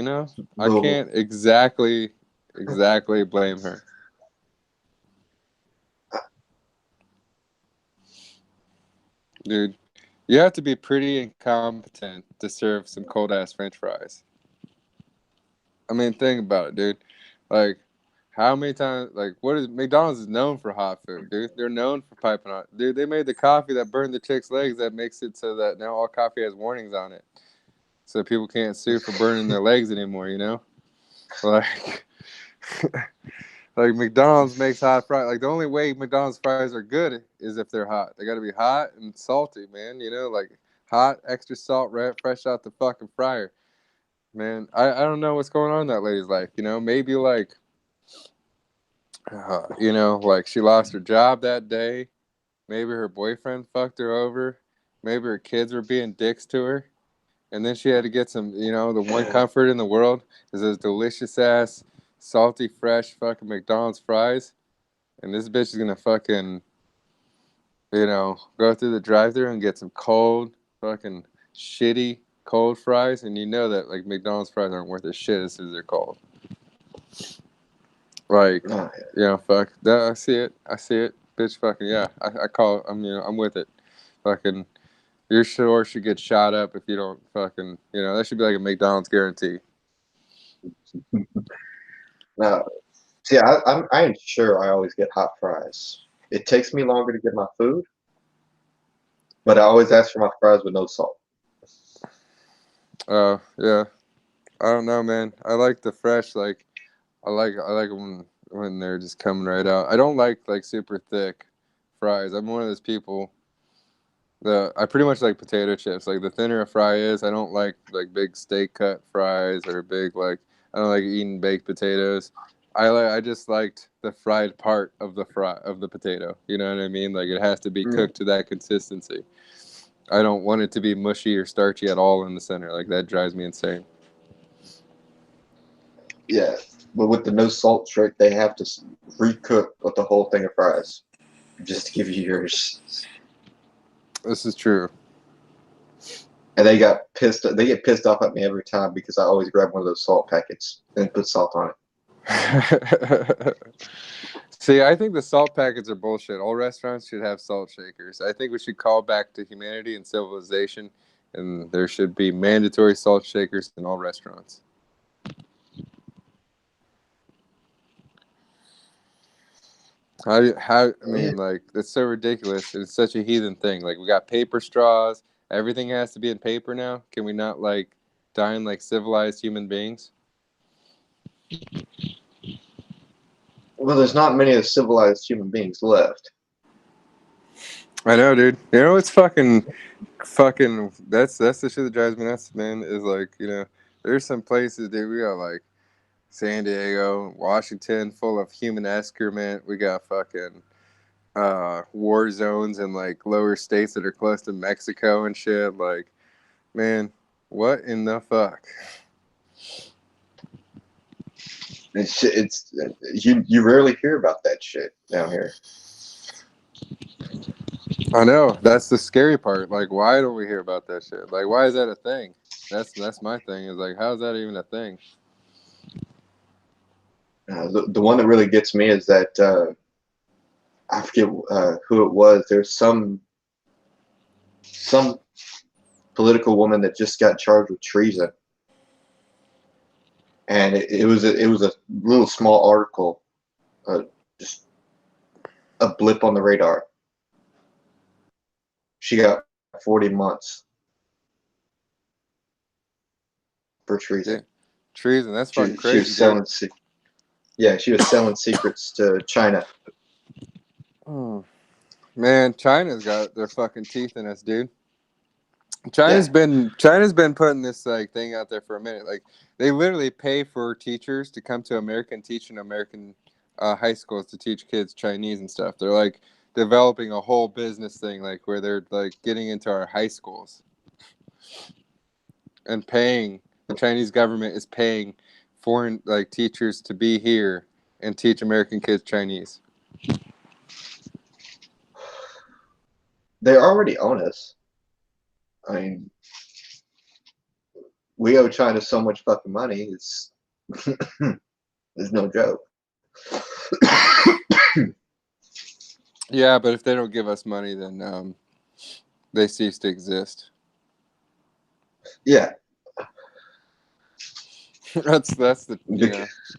[SPEAKER 4] I can't exactly blame her. Dude, you have to be pretty incompetent to serve some cold ass French fries. I mean, think about it, dude. Like, how many times, like, McDonald's is known for hot food, dude. They're known for piping hot. Dude, they made the coffee that burned the chick's legs that makes it so that now all coffee has warnings on it. So people can't sue for burning their legs anymore, Like, like McDonald's makes hot fries. Like the only way McDonald's fries are good is if they're hot. They got to be hot and salty, man. Like hot, extra salt, right, fresh out the fucking fryer. Man, I don't know what's going on in that lady's life. Maybe like, like she lost her job that day. Maybe her boyfriend fucked her over. Maybe her kids were being dicks to her. And then she had to get some, the one comfort in the world is those delicious ass, salty, fresh fucking McDonald's fries. And this bitch is gonna fucking You know, go through the drive-thru and get some cold, fucking shitty cold fries, and you know that like McDonald's fries aren't worth a shit as soon as they're cold. Like,
[SPEAKER 1] Oh,
[SPEAKER 4] you know, fuck that. I see it. I see it. Bitch, fucking yeah. I call. I mean, I'm with it. Fucking, your store should get shot up if you don't fucking. You know, that should be like a McDonald's guarantee.
[SPEAKER 1] no. See, I'm sure I always get hot fries. It takes me longer to get my food, but I always ask for my fries with no salt.
[SPEAKER 4] Yeah. I don't know, man. I like the fresh. Like, I like when they're just coming right out. I don't like super thick fries. I'm one of those people. I pretty much like potato chips. Like the thinner a fry is, I don't like big steak cut fries or big like I don't like eating baked potatoes. I just liked the fried part of the potato. You know what I mean? Like it has to be
[SPEAKER 1] Mm,
[SPEAKER 4] cooked to that consistency. I don't want it to be mushy or starchy at all in the center. Like that drives me insane.
[SPEAKER 1] yeah, but with the no salt trick, they have to recook with the whole thing of fries just to give you yours.
[SPEAKER 4] This is true.
[SPEAKER 1] And they got pissed. They get pissed off at me every time because I always grab one of those salt packets and put salt on it.
[SPEAKER 4] See, I think the salt packets are bullshit. All restaurants should have salt shakers. I think we should call back to humanity and civilization, and there should be mandatory salt shakers in all restaurants. I mean, like, that's so ridiculous. It's such a heathen thing. Like, we got paper straws. Everything has to be in paper now. Can we not, like, dine like civilized human beings?
[SPEAKER 1] Well, there's not many of the civilized human beings left.
[SPEAKER 4] I know, dude. You know, it's fucking. That's the shit that drives me nuts, man. Is like, you know, there's some places, dude. We got like San Diego, Washington, full of human excrement. We got fucking war zones in like lower states that are close to Mexico and shit. Like, man, what in the fuck?
[SPEAKER 1] It's you rarely hear about that shit down here.
[SPEAKER 4] I know. That's the scary part. Like, why don't we hear about that shit? Like, why is that a thing? That's my thing. Is like, how is that even a thing?
[SPEAKER 1] The one that really gets me is that I forget who it was. There's some political woman that just got charged with treason, and it was a little small article, just a blip on the radar. She got 40 months for treason.
[SPEAKER 4] Yeah. Treason. That's fucking
[SPEAKER 1] She
[SPEAKER 4] crazy,
[SPEAKER 1] was selling.
[SPEAKER 4] dude.
[SPEAKER 1] Yeah, she was selling secrets to China.
[SPEAKER 4] Oh. Man, China's got their fucking teeth in us, dude.
[SPEAKER 1] Yeah.
[SPEAKER 4] China's been putting this like thing out there for a minute. Like they literally pay for teachers to come to America and teach in American high schools to teach kids Chinese and stuff. They're like developing a whole business thing, like where they're like getting into our high schools and paying. The Chinese government is paying foreign like teachers to be here and teach American kids Chinese.
[SPEAKER 1] They already own us. I mean, we owe China so much fucking money. It's no joke.
[SPEAKER 4] Yeah, but if they don't give us money, then they cease to exist.
[SPEAKER 1] Yeah.
[SPEAKER 4] That's the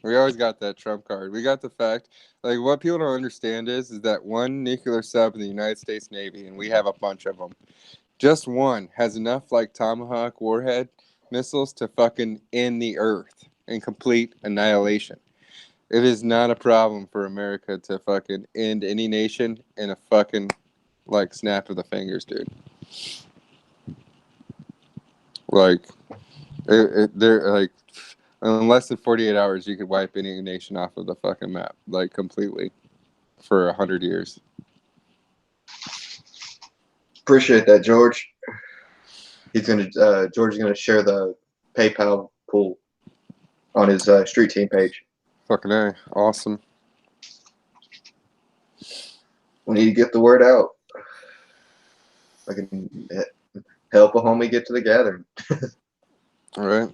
[SPEAKER 4] we always got that trump card. We got the fact, like what people don't understand is that one nuclear sub in the United States Navy, and we have a bunch of them. Just one has enough like Tomahawk warhead missiles to fucking end the Earth in complete annihilation. It is not a problem for America to fucking end any nation in a fucking like snap of the fingers, dude. Like they're like. In less than 48 hours, you could wipe any nation off of the fucking map, like completely, for 100 years.
[SPEAKER 1] Appreciate that, George. George is gonna share the PayPal pool on his street team page.
[SPEAKER 4] Fucking A. Awesome.
[SPEAKER 1] We need to get the word out. Fucking help a homie get to the gathering.
[SPEAKER 4] Right.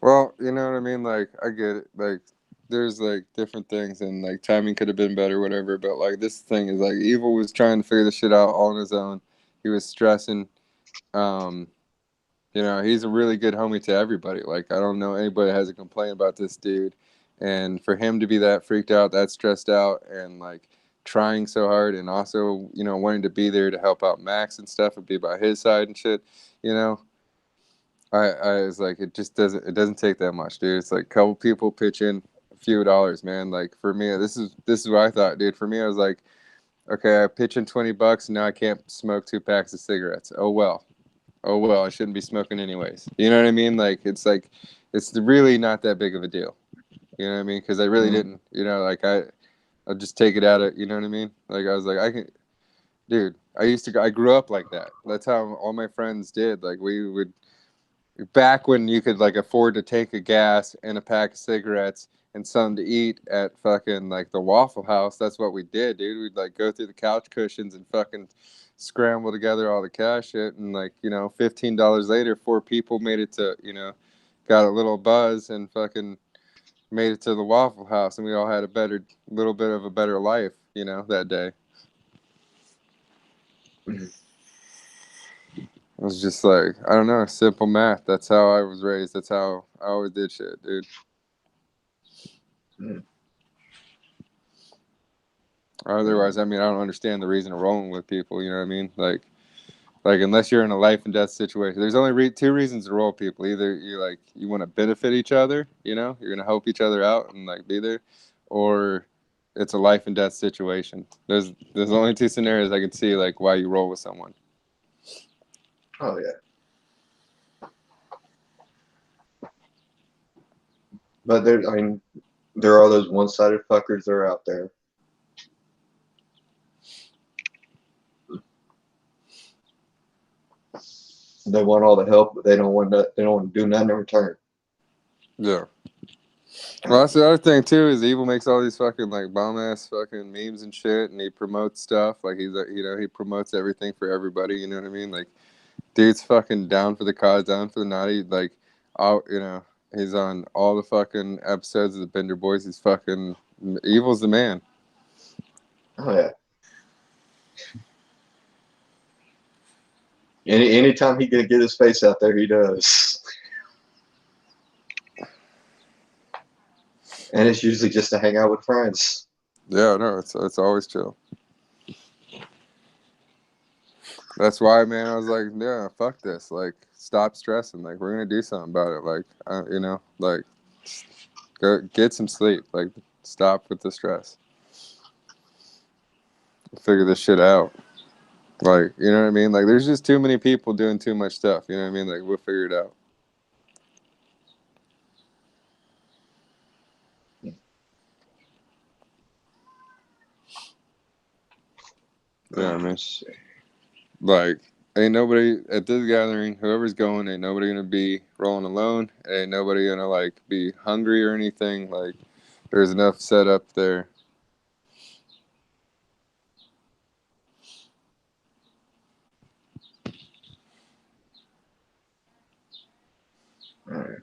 [SPEAKER 4] Well, you know what I mean? Like, I get it. Like, there's like different things, and like timing could have been better, whatever. But like, this thing is like, Evil was trying to figure this shit out all on his own. He was stressing. Um, you know, he's a really good homie to everybody. Like, I don't know anybody that has a complaint about this dude. And for him to be that freaked out, that stressed out, and like trying so hard, and also, you know, wanting to be there to help out Max and stuff and be by his side and shit, you know, I was like, it doesn't take that much, dude. It's like a couple people pitch in a few dollars, man. Like for me, this is what I thought, dude. For me, I was like, okay, I pitch in $20, and now I can't smoke 2 packs of cigarettes. Oh well, I shouldn't be smoking anyways. You know what I mean? Like it's really not that big of a deal. You know what I mean? Because I really didn't. You know, like I'll just take it out of. You know what I mean? Like I was like, I can, dude. I grew up like that. That's how all my friends did. Like we would back when you could like afford to take a gas and a pack of cigarettes and something to eat at fucking like the Waffle House. That's what we did, dude. We'd like go through the couch cushions and fucking scramble together all the cash shit, and like, you know, $15 later, 4 people made it to, you know, got a little buzz and fucking made it to the Waffle House, and we all had a better, little bit of a better life, you know, that day. It was just like, I don't know, simple math. That's how I was raised. That's how I always did shit, dude. Otherwise, I mean, I don't understand the reason of rolling with people. You know what I mean? Like unless you're in a life and death situation, there's only two reasons to roll with people. Either you want to benefit each other, you know, you're gonna help each other out and like be there, or it's a life and death situation. There's only two scenarios I can see like why you roll with someone.
[SPEAKER 1] Oh yeah, but there are those one-sided fuckers that are out there. They want all the help, but they don't want to. They don't want to do nothing in return.
[SPEAKER 4] Yeah. Well, that's the other thing too is Evil makes all these fucking like bomb ass fucking memes and shit, and he promotes stuff like you know, he promotes everything for everybody. You know what I mean? Like, dude's fucking down for the cause, down for the naughty. Like, all, you know, he's on all the fucking episodes of the Bender Boys. He's fucking Evil's the man.
[SPEAKER 1] Oh yeah. Anytime he can get his face out there, he does. And it's usually just to hang out with friends.
[SPEAKER 4] Yeah, no, it's always chill. That's why, man, I was like, yeah, fuck this. Like, stop stressing. Like, we're gonna do something about it. Like, you know, like, go get some sleep. Like, stop with the stress. Figure this shit out. Like, you know what I mean? Like, there's just too many people doing too much stuff. You know what I mean? Like, we'll figure it out. Yeah, I mean, like, ain't nobody at this gathering, whoever's going, ain't nobody gonna be rolling alone. Ain't nobody gonna like be hungry or anything. Like, there's enough set up there.
[SPEAKER 1] Alright.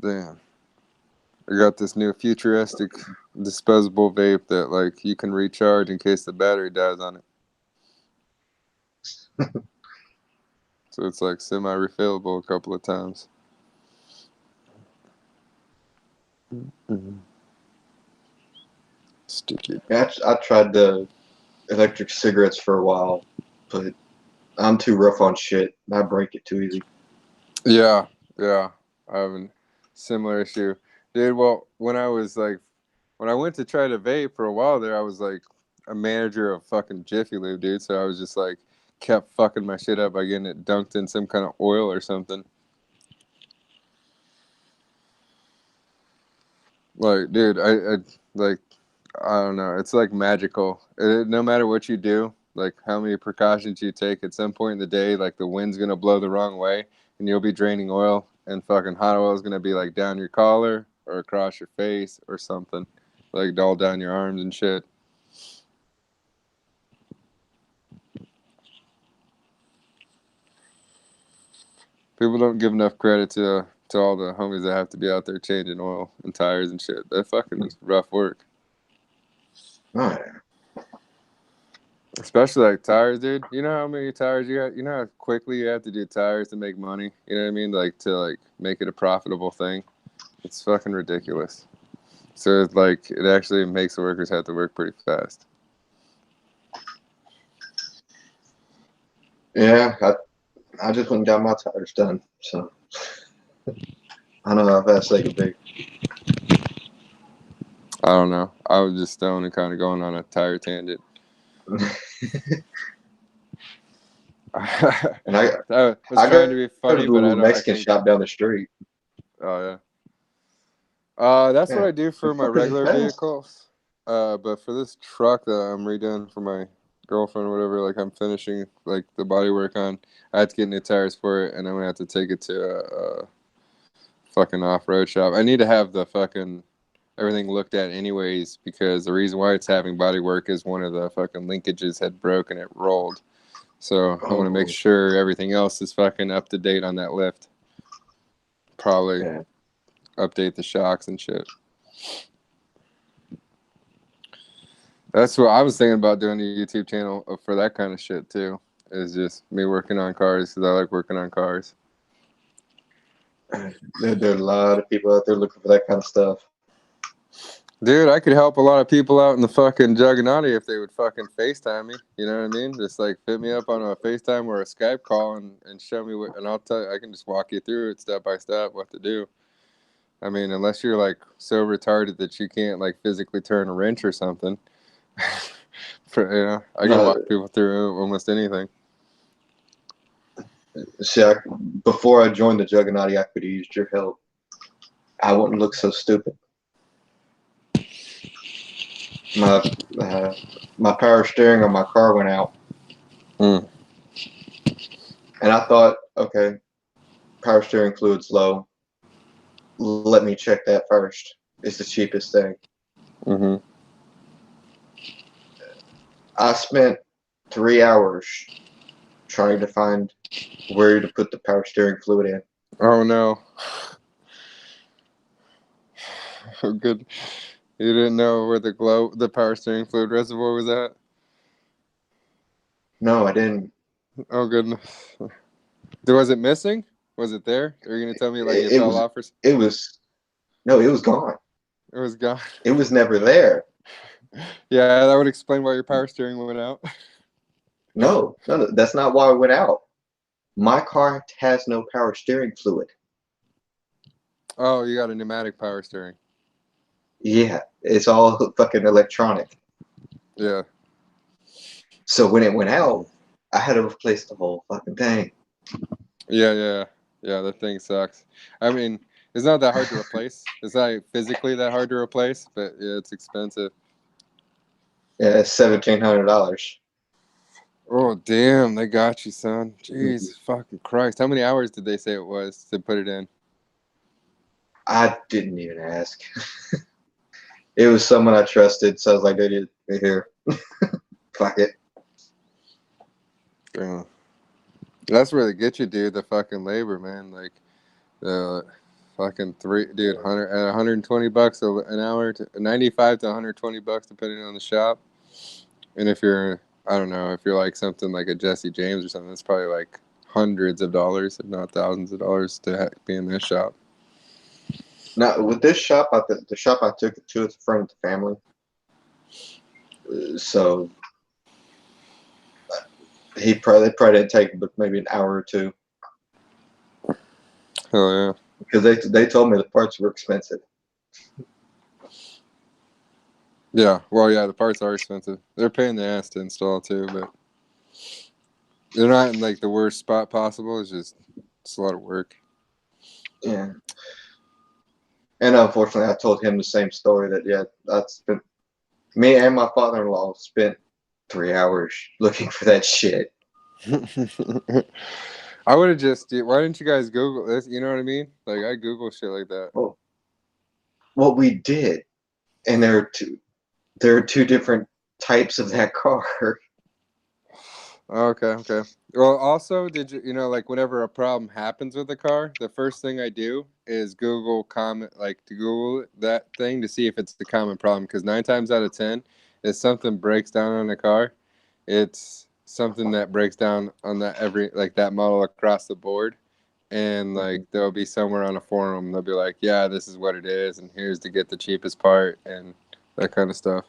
[SPEAKER 4] Damn. I got this new futuristic disposable vape that like you can recharge in case the battery dies on it. So it's like semi-refillable a couple of times. Mm-hmm. Sticky.
[SPEAKER 1] Yeah, I tried the electric cigarettes for a while, but I'm too rough on shit. I break it too easy.
[SPEAKER 4] Yeah, yeah. I have a similar issue. Dude, well, when I went to try to vape for a while there, I was like a manager of fucking Jiffy Lube, dude. So I was just like kept fucking my shit up by getting it dunked in some kind of oil or something. Like, dude, I like, I don't know. It's like magical. No matter what you do, like how many precautions you take at some point in the day, like the wind's gonna blow the wrong way and you'll be draining oil and fucking hot oil is gonna be like down your collar or across your face or something. Like all down your arms and shit. People don't give enough credit to all the homies that have to be out there changing oil and tires and shit. That fucking is rough work.
[SPEAKER 1] Oh, yeah.
[SPEAKER 4] Especially like tires, dude. You know how many tires you got? You know how quickly you have to do tires to make money? You know what I mean? Like to like make it a profitable thing. It's fucking ridiculous. So it's like it actually makes the workers have to work pretty fast.
[SPEAKER 1] Yeah, I just went and got my tires done, so I know how fast they can be.
[SPEAKER 4] I don't know. I was just stoned and kind of going on a tire tangent.
[SPEAKER 1] And I
[SPEAKER 4] was
[SPEAKER 1] I
[SPEAKER 4] trying to be
[SPEAKER 1] go to
[SPEAKER 4] funny,
[SPEAKER 1] the
[SPEAKER 4] but I
[SPEAKER 1] little
[SPEAKER 4] don't.
[SPEAKER 1] Mexican
[SPEAKER 4] I can't.
[SPEAKER 1] shop down the street.
[SPEAKER 4] Oh yeah. That's what
[SPEAKER 1] Yeah,
[SPEAKER 4] I do for
[SPEAKER 1] the
[SPEAKER 4] my
[SPEAKER 1] fuck is
[SPEAKER 4] regular
[SPEAKER 1] fast.
[SPEAKER 4] vehicles. But for this truck that I'm redoing for my girlfriend or whatever, like I'm finishing like the body work on, I had to get new tires for it, and I'm gonna have to take it to a fucking off-road shop. I need to have the fucking everything looked at anyways because the reason why it's having body work is one of the fucking linkages had broke and it rolled. So I want to make
[SPEAKER 1] Oh,
[SPEAKER 4] sure everything else is fucking up to date on that lift. Probably
[SPEAKER 1] yeah.
[SPEAKER 4] update the shocks and shit. That's what I was thinking about doing a YouTube channel for that kind of shit too. Is just me working on cars because I like working on cars.
[SPEAKER 1] There are a lot of people out there looking for that kind of stuff.
[SPEAKER 4] Dude, I could help a lot of people out in the fucking Juggernaut if they would fucking FaceTime me. You know what I mean? Just like fit me up on a FaceTime or a Skype call and show me what, and I'll tell you, I can just walk you through it step by step what to do. I mean, unless you're like so retarded that you can't like physically turn a wrench or something. I can
[SPEAKER 1] No,
[SPEAKER 4] walk people through almost anything.
[SPEAKER 1] see, before I joined the Juggernaut, I could have used your help. I wouldn't look so stupid. My my power steering on my car went out,
[SPEAKER 4] Mm.
[SPEAKER 1] and I thought, okay, power steering fluid's low. Let me check that first. It's the cheapest thing.
[SPEAKER 4] Mm-hmm.
[SPEAKER 1] I spent 3 hours trying to find where to put the power steering fluid in.
[SPEAKER 4] Oh no. Oh, good. You didn't know where the power steering fluid reservoir was at?
[SPEAKER 1] No, I didn't.
[SPEAKER 4] Oh goodness. Was it missing? Was it there? Are you gonna tell me like it
[SPEAKER 1] It
[SPEAKER 4] fell
[SPEAKER 1] was.
[SPEAKER 4] off or
[SPEAKER 1] It was. No, it was gone.
[SPEAKER 4] it was gone?
[SPEAKER 1] It was never there.
[SPEAKER 4] Yeah, that would explain why your power steering went out.
[SPEAKER 1] No, that's not why it went out. My car has no power steering fluid.
[SPEAKER 4] Oh, you got a pneumatic power steering.
[SPEAKER 1] Yeah, it's all fucking electronic.
[SPEAKER 4] Yeah.
[SPEAKER 1] So when it went out, I had to replace the whole fucking thing.
[SPEAKER 4] Yeah. That thing sucks. I mean, it's not that hard to replace. It's not physically that hard to replace, but yeah, it's expensive.
[SPEAKER 1] Yeah, it's $1,700.
[SPEAKER 4] Oh damn, they got you, son. Jeez, fucking Christ! How many hours did they say it was to put it in?
[SPEAKER 1] I didn't even ask. It was someone I trusted, so I was like, "Dude, here, fuck it."
[SPEAKER 4] Damn. That's where they get you, dude. The fucking labor, man. Like the fucking dude, 120 bucks an hour, to 95 to 120 bucks depending on the shop. And if you're, I don't know, if you're like something like a Jesse James or something, it's probably like hundreds of dollars, if not thousands of dollars, to be in this shop.
[SPEAKER 1] Now with this shop, the shop I took it to, it's a friend of the family. So they probably didn't take but maybe an hour or two
[SPEAKER 4] Hell yeah.
[SPEAKER 1] because they told me the parts were expensive.
[SPEAKER 4] Yeah, well, yeah, the parts are expensive. They're paying the ass to install too, but they're not in like the worst spot possible. It's a lot of work.
[SPEAKER 1] Yeah. And unfortunately, I told him the same story that, yeah, me and my father-in-law spent 3 hours looking for that shit.
[SPEAKER 4] I would have just. Why didn't you guys Google this? You know what I mean? Like I Google shit like that.
[SPEAKER 1] Well, we did, and there are two different types of that car.
[SPEAKER 4] Okay. Well, also, did you know like whenever a problem happens with a car, the first thing I do is Google to Google that thing to see if it's the common problem. Because 9 times out of 10, if something breaks down on a car, it's something that breaks down on that model across the board. And like there'll be somewhere on a forum they'll be like, yeah, this is what it is, and here's to get the cheapest part and that kind of stuff.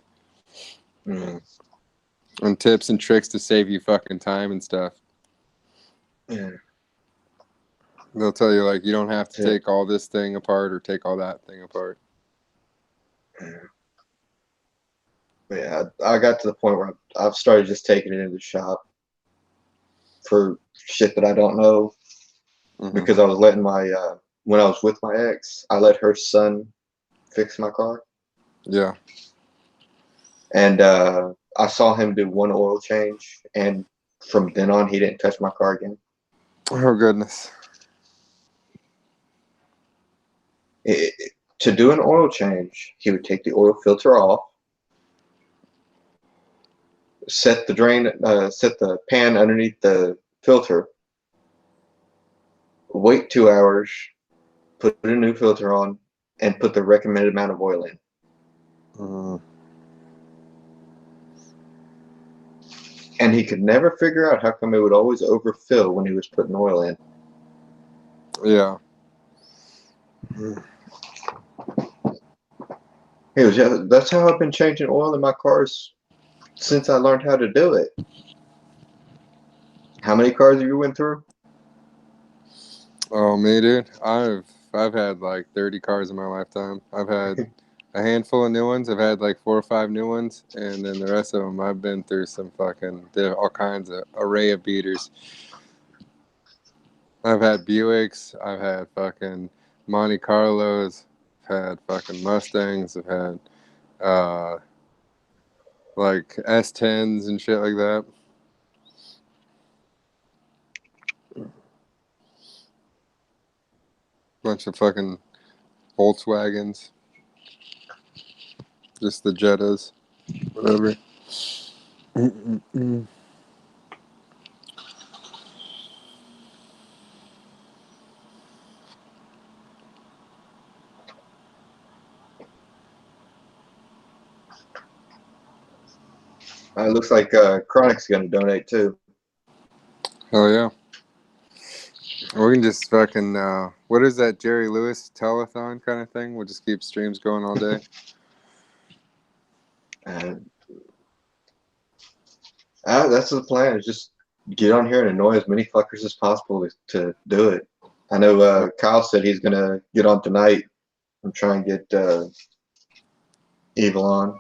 [SPEAKER 1] Mm.
[SPEAKER 4] And tips and tricks to save you fucking time and stuff.
[SPEAKER 1] Yeah.
[SPEAKER 4] They'll tell you like you don't have to
[SPEAKER 1] Yeah.
[SPEAKER 4] take all this thing apart or take all that thing apart.
[SPEAKER 1] Yeah, I got to the point where I've started just taking it into the shop for shit that I don't know, because I was letting when I was with my ex, I let her son fix my car,
[SPEAKER 4] Yeah.
[SPEAKER 1] and I saw him do one oil change, and from then on, he didn't touch my car again.
[SPEAKER 4] Oh goodness.
[SPEAKER 1] To do an oil change, he would take the oil filter off, set the pan underneath the filter, wait 2 hours, put a new filter on, and put the recommended amount of oil in. And he could never figure out how come it would always overfill when he was putting oil in.
[SPEAKER 4] Yeah.
[SPEAKER 1] He was, yeah, that's how I've been changing oil in my cars since I learned how to do it. How many cars have you went through?
[SPEAKER 4] Oh me, dude. I've had like 30 cars in my lifetime. I've had a handful of new ones. I've had like 4 or 5 new ones, and then the rest of them I've been through did all kinds of array of beaters. I've had Buicks. I've had fucking Monte Carlos. I've had fucking Mustangs. I've had like S10s and shit like that. Bunch of fucking Volkswagens. Just the Jettas. Whatever.
[SPEAKER 1] It looks like Chronic's going to donate too.
[SPEAKER 4] Hell yeah. We can just fucking, what is that Jerry Lewis telethon kind of thing? We'll just keep streams going all day.
[SPEAKER 1] That's the plan, is just get on here and annoy as many fuckers as possible to do it. I know Kyle said he's going to get on tonight and try and get Evil on.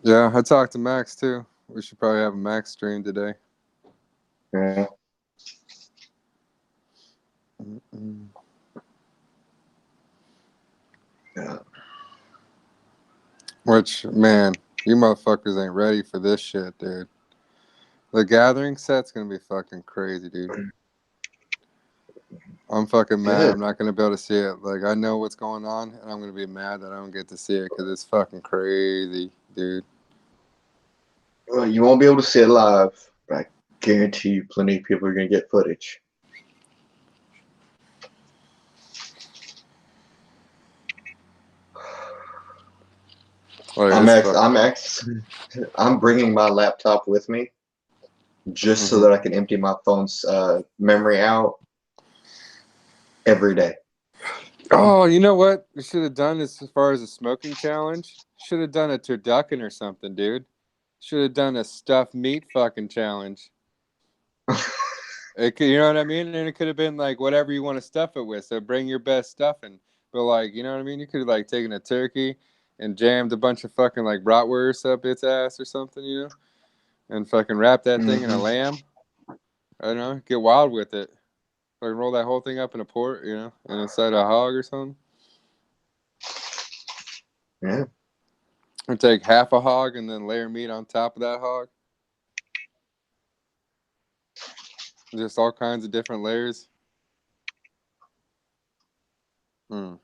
[SPEAKER 4] Yeah, I talked to Max too. We should probably have a Max stream today.
[SPEAKER 1] Yeah. Yeah.
[SPEAKER 4] Which, man, you motherfuckers ain't ready for this shit, dude. The Gathering set's gonna be fucking crazy, dude. I'm fucking mad.
[SPEAKER 1] Good.
[SPEAKER 4] I'm not gonna be able to see it. Like, I know what's going on, and I'm gonna be mad that I don't get to see it because it's fucking crazy, dude.
[SPEAKER 1] Well, you won't be able to see it live, but I guarantee you plenty of people are going to get footage.
[SPEAKER 4] Like,
[SPEAKER 1] I'm bringing my laptop with me just so that I can empty my phone's memory out every day.
[SPEAKER 4] Oh, you know what we should have done as far as a smoking challenge? Should have done a turducken or something, dude. Should have done a stuffed meat fucking challenge. You know what I mean? And it could have been like whatever you want to stuff it with. So bring your best stuffing. But like, you know what I mean? You could have like taken a turkey and jammed a bunch of fucking like bratwurst up its ass or something, you know? And fucking wrap that thing in a lamb. I don't know. Get wild with it. Fucking roll that whole thing up in a port, you know, and inside a hog or something.
[SPEAKER 1] Yeah.
[SPEAKER 4] Or take half a hog and then layer meat on top of that hog. Just all kinds of different layers.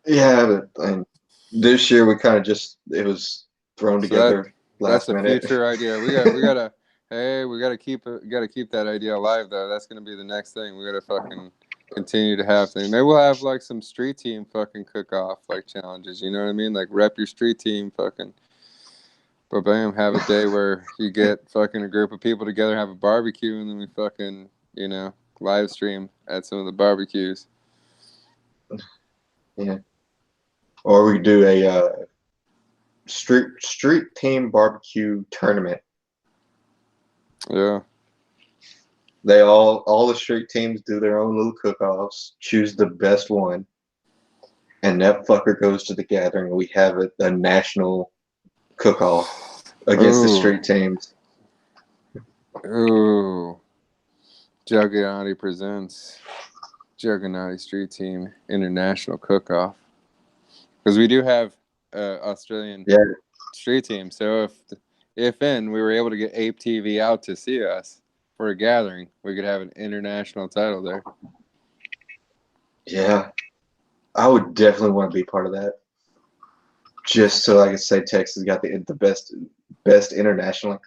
[SPEAKER 1] Yeah, but this year we kind of it was thrown
[SPEAKER 4] So
[SPEAKER 1] together
[SPEAKER 4] that's
[SPEAKER 1] last
[SPEAKER 4] a
[SPEAKER 1] minute.
[SPEAKER 4] future idea. We gotta keep that idea alive though. That's gonna be the next thing. We gotta fucking continue to have things. Maybe we'll have like some street team fucking cook off like challenges. You know what I mean? Like rep your street team fucking. But bam, have a day where you get fucking a group of people together, have a barbecue, and then we fucking live stream at some of the barbecues.
[SPEAKER 1] Yeah. Or we do a street team barbecue tournament.
[SPEAKER 4] Yeah.
[SPEAKER 1] They all the street teams do their own little cook-offs, choose the best one, and that fucker goes to the gathering. We have a national cook-off against the street teams.
[SPEAKER 4] Ooh. Juggernauty presents Juggernauty Street Team International Cook-Off. Because we do have Australian street team. So if we were able to get Ape TV out to see us for a gathering, we could have an international title there.
[SPEAKER 1] Yeah. I would definitely want to be part of that. Just so I could say Texas got the best internationally.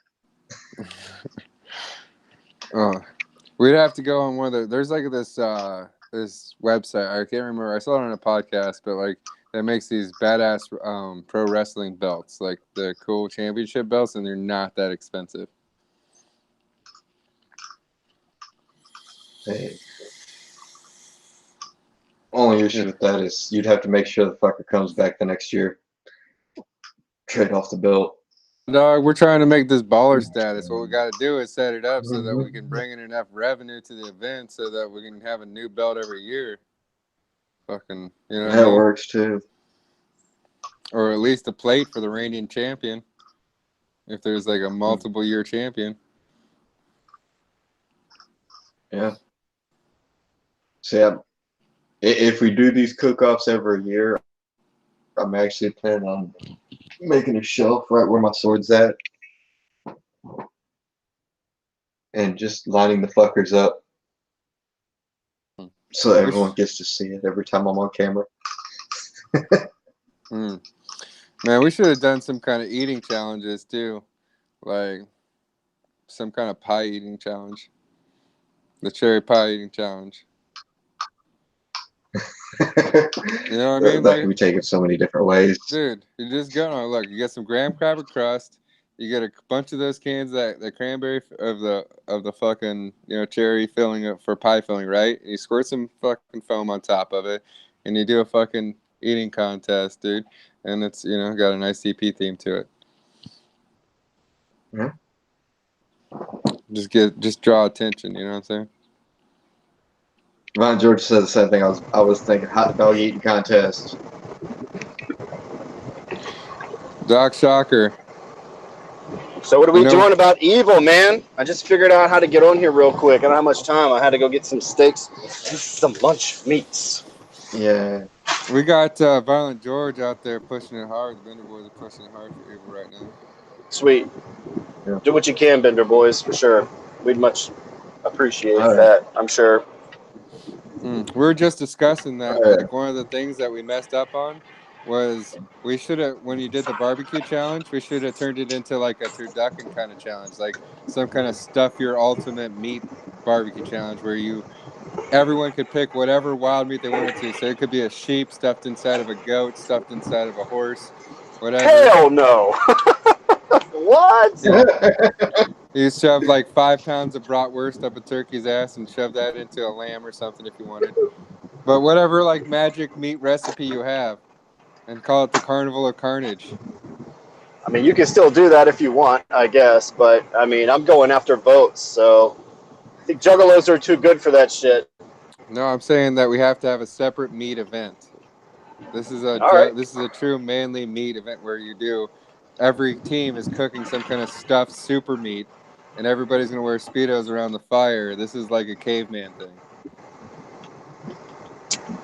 [SPEAKER 4] We'd have to go on one of there's like this website. I can't remember. I saw it on a podcast, but like that makes these badass pro wrestling belts, like the cool championship belts, and they're not that expensive.
[SPEAKER 1] Hey. Only issue with that is you'd have to make sure the fucker comes back the next year. Trade off the belt.
[SPEAKER 4] Dog, we're trying to make this baller status. What we got to do is set it up so that we can bring in enough revenue to the event so that we can have a new belt every year. Fucking,
[SPEAKER 1] That works too.
[SPEAKER 4] Or at least a plate for the reigning champion. If there's like a multiple year champion.
[SPEAKER 1] Yeah. So if we do these cook-offs every year, I'm actually planning on making a shelf right where my sword's at. And just lining the fuckers up. So everyone gets to see it every time I'm on camera.
[SPEAKER 4] Man, we should have done some kind of eating challenges too. Like some kind of pie eating challenge. The cherry pie eating challenge. You know what I mean?
[SPEAKER 1] That can be taken so many different ways.
[SPEAKER 4] Dude, you just go on. Look, you get some graham cracker crust. You get a bunch of those cans the cranberry of the fucking cherry filling up for pie filling, right? And you squirt some fucking foam on top of it, and you do a fucking eating contest, dude. And it's got a nice CP theme to it.
[SPEAKER 1] Yeah.
[SPEAKER 4] Just draw attention. You know what I'm saying?
[SPEAKER 1] Ron George said the same thing. I was thinking hot dog eating contest.
[SPEAKER 4] Doc Shocker.
[SPEAKER 3] So what are we doing about evil, man? I just figured out how to get on here real quick. I don't have much time. I had to go get some steaks, some lunch meats.
[SPEAKER 1] Yeah.
[SPEAKER 4] We got Violent George out there pushing it hard. The Bender Boys are pushing it hard for evil right now.
[SPEAKER 3] Sweet.
[SPEAKER 1] Yeah.
[SPEAKER 3] Do what you can, Bender Boys, for sure. We'd much appreciate that, I'm sure.
[SPEAKER 4] We were just discussing that. Like one of the things that we messed up on was we should have, when you did the barbecue challenge, we should have turned it into like a turducken kind of challenge, like some kind of stuff your ultimate meat barbecue challenge where everyone could pick whatever wild meat they wanted to. So it could be a sheep stuffed inside of a goat, stuffed inside of a horse, whatever.
[SPEAKER 3] Hell no! What?
[SPEAKER 4] You shove like 5 pounds of bratwurst up a turkey's ass and shove that into a lamb or something if you wanted. But whatever like magic meat recipe you have, and call it the Carnival of Carnage.
[SPEAKER 3] I mean, you can still do that if you want, I guess. But I mean, I'm going after votes, so I think juggalos are too good for that shit.
[SPEAKER 4] No, I'm saying that we have to have a separate meat event. This is a true manly meat event where every team is cooking some kind of stuffed super meat, and everybody's gonna wear Speedos around the fire. This is like a caveman thing.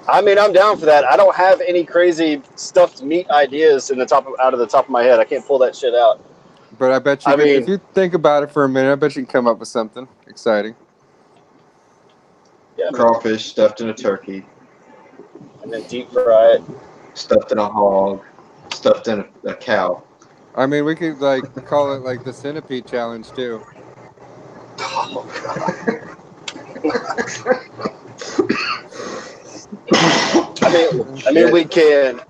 [SPEAKER 3] I mean, I'm down for that. I don't have any crazy stuffed meat ideas out of the top of my head. I can't pull that shit out.
[SPEAKER 4] But I bet you
[SPEAKER 3] I
[SPEAKER 4] could, if
[SPEAKER 3] mean,
[SPEAKER 4] you think about it for a minute, I bet you can come up with something exciting.
[SPEAKER 3] yeah,
[SPEAKER 1] Crawfish stuffed in a turkey,
[SPEAKER 3] and then deep fry it.
[SPEAKER 1] stuffed in a hog, stuffed in a cow.
[SPEAKER 4] I mean, we could like call it like the centipede challenge too.
[SPEAKER 3] Oh god. I mean, we can.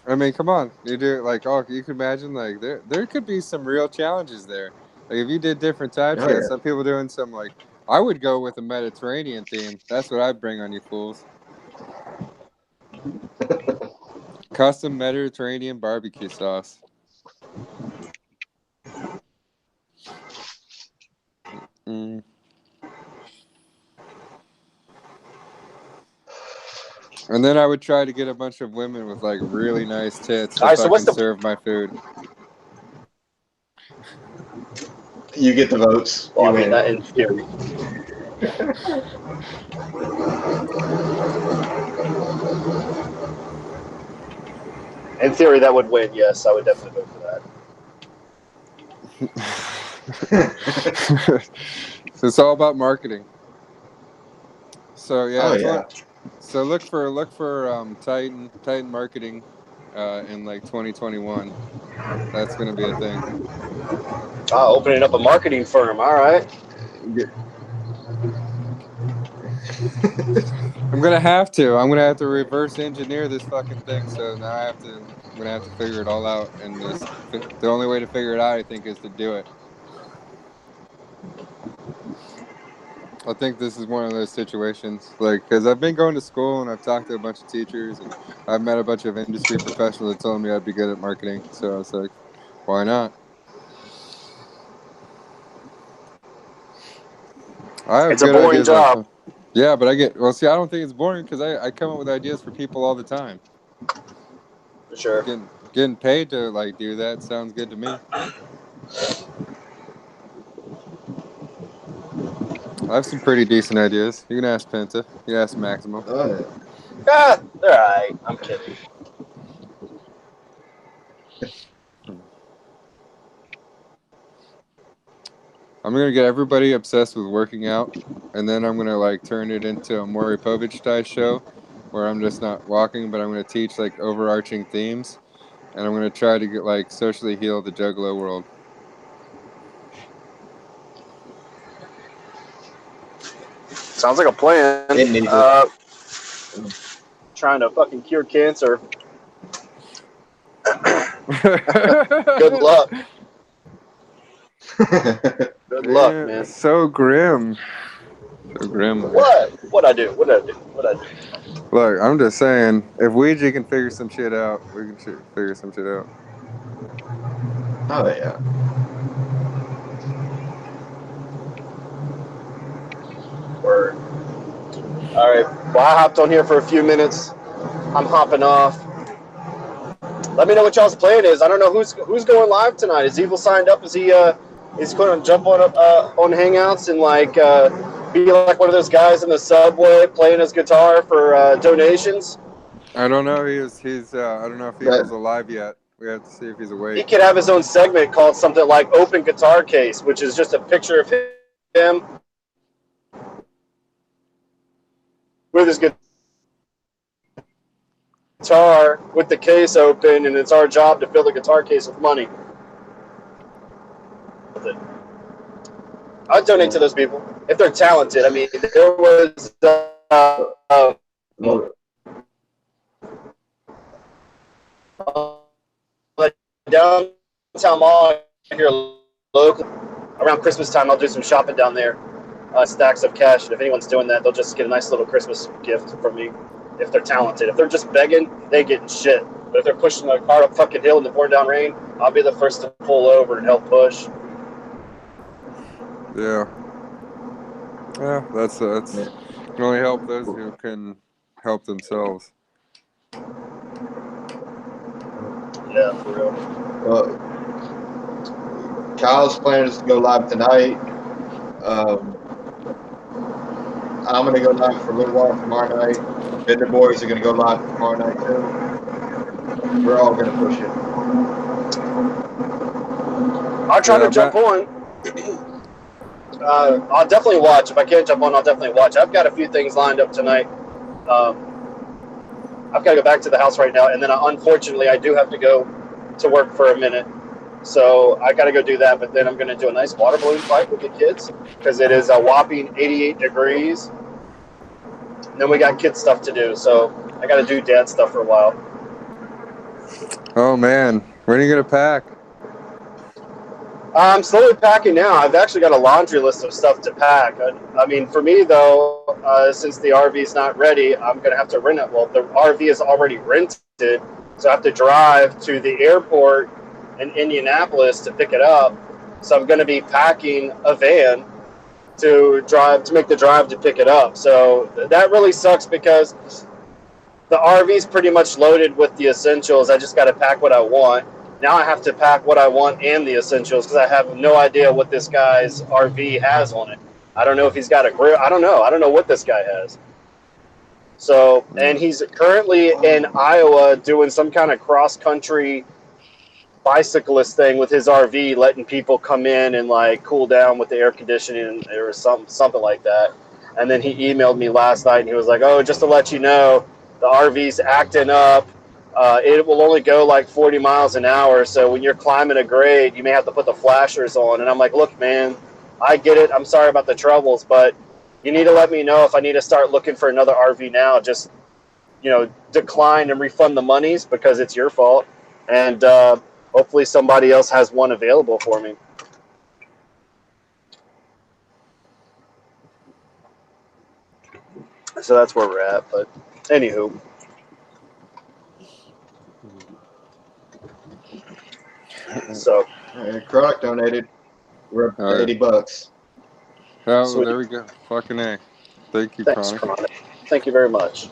[SPEAKER 4] I mean, come on, you do it like, oh, you can imagine like there could be some real challenges there. Like if you did different types,
[SPEAKER 1] Oh,
[SPEAKER 4] you got
[SPEAKER 1] yeah.
[SPEAKER 4] some people doing some like I would go with a Mediterranean theme. That's what I'd bring on you fools. Custom Mediterranean barbecue sauce. Mm. And then I would try to get a bunch of women with like really nice tits to
[SPEAKER 3] All right, so what's
[SPEAKER 4] fucking
[SPEAKER 3] the-
[SPEAKER 4] serve my food.
[SPEAKER 1] You get the votes.
[SPEAKER 3] Well,
[SPEAKER 1] You
[SPEAKER 3] I mean,
[SPEAKER 1] win.
[SPEAKER 3] that in theory. In theory, that would win. Yes, I would definitely vote for that.
[SPEAKER 4] So it's all about marketing. So yeah,
[SPEAKER 1] Oh,
[SPEAKER 4] it's
[SPEAKER 1] yeah.
[SPEAKER 4] what- so look for Titan marketing in like 2021. That's gonna be a thing.
[SPEAKER 3] Opening up a marketing firm. All right.
[SPEAKER 4] I'm gonna have to reverse engineer this fucking thing. So now I'm gonna have to figure it all out. And the only way to figure it out, I think, is to do it. I think this is one of those situations, like, because I've been going to school and I've talked to a bunch of teachers and I've met a bunch of industry professionals that told me I'd be good at marketing. So I was like, why not? I have
[SPEAKER 3] It's a
[SPEAKER 4] good
[SPEAKER 3] boring
[SPEAKER 4] ideas all the
[SPEAKER 3] job.
[SPEAKER 4] time. Yeah, but I don't think it's boring because I come up with ideas for people all the time.
[SPEAKER 3] For sure.
[SPEAKER 4] Getting paid to like do that sounds good to me. I have some pretty decent ideas. You can ask Penta. You can ask Maximo.
[SPEAKER 1] Oh, yeah.
[SPEAKER 3] All right. I'm kidding.
[SPEAKER 4] I'm gonna get everybody obsessed with working out, and then I'm gonna like turn it into a Maury Povich style show, where I'm just not walking, but I'm gonna teach like overarching themes, and I'm gonna try to get like socially heal the Juggalo world.
[SPEAKER 3] Sounds like a plan.
[SPEAKER 1] It needs it.
[SPEAKER 3] Trying to fucking cure cancer. Good luck. Good luck, man.
[SPEAKER 4] So grim. So grim.
[SPEAKER 3] What? What'd I do?
[SPEAKER 4] Look, I'm just saying, if Ouija can figure some shit out, we can figure some shit out.
[SPEAKER 1] Oh, yeah.
[SPEAKER 3] Word. All right. Well, I hopped on here for a few minutes. I'm hopping off. Let me know what y'all's plan is. I don't know who's going live tonight. Is Evil signed up? Is he he's going to jump on Hangouts and like be like one of those guys in the subway playing his guitar for donations?
[SPEAKER 4] I don't know. He's I don't know if Evil's alive yet. We have to see if he's
[SPEAKER 3] He
[SPEAKER 4] awake.
[SPEAKER 3] could have his own segment called something like Open Guitar Case, which is just a picture of him with his guitar with the case open, and it's our job to fill the guitar case with money. I'd donate to those people if they're talented. I mean, there was downtown mall here local. Around Christmas time, I'll do some shopping down there. Stacks of cash, and if anyone's doing that, they'll just get a nice little Christmas gift from me. If they're talented, if they're just begging, they ain't getting shit. But if they're pushing a car up fucking hill in the pouring down rain, I'll be the first to pull over and help push.
[SPEAKER 4] Yeah. Yeah, that's you can only help those who can help themselves.
[SPEAKER 3] Yeah, for real.
[SPEAKER 1] Well, Kyle's plan is to go live tonight. I'm gonna go live for a little while tomorrow night. Bender boys are gonna go live tomorrow night too. We're all gonna push it.
[SPEAKER 3] I'll try
[SPEAKER 4] Yeah,
[SPEAKER 3] to jump on. I'll definitely watch. If I can't jump on, I'll definitely watch. I've got a few things lined up tonight. I've got to go back to the house right now, and then unfortunately I do have to go to work for a minute. So I got to go do that, but then I'm going to do a nice water balloon fight with the kids because it is a whopping 88 degrees. And then we got kid stuff to do, so I got to do dad stuff for a while.
[SPEAKER 4] Oh man, when are you gonna pack?
[SPEAKER 3] I'm slowly packing now. I've actually got a laundry list of stuff to pack. I mean, for me though, since the RV is not ready, I'm going to have to rent it. Well, the RV is already rented, so I have to drive to the airport in Indianapolis to pick it up. So I'm going to be packing a van to make the drive to pick it up. So that really sucks because the RV is pretty much loaded with the essentials. I just got to pack what I want. Now I have to pack what I want and the essentials because I have no idea what this guy's RV has on it. I don't know if he's got a grill. I don't know. I don't know what this guy has. So, and he's currently in Iowa doing some kind of cross-country bicyclist thing with his RV, letting people come in and like cool down with the air conditioning or something like that. And then he emailed me last night and he was like, "Oh, just to let you know, the RV's acting up. It will only go like 40 miles an hour. So when you're climbing a grade, you may have to put the flashers on." And I'm like, "Look, man, I get it. I'm sorry about the troubles, but you need to let me know if I need to start looking for another RV now. Just, decline and refund the monies because it's your fault. And hopefully somebody else has one available for me." So that's where we're at. But anywho. So
[SPEAKER 1] Chronic donated. We're up to $80.
[SPEAKER 4] Oh,
[SPEAKER 3] Sweet.
[SPEAKER 4] there we go. Fucking A. Thank you,
[SPEAKER 3] Thanks,
[SPEAKER 4] Chronic.
[SPEAKER 3] Chronic. Thank you very much.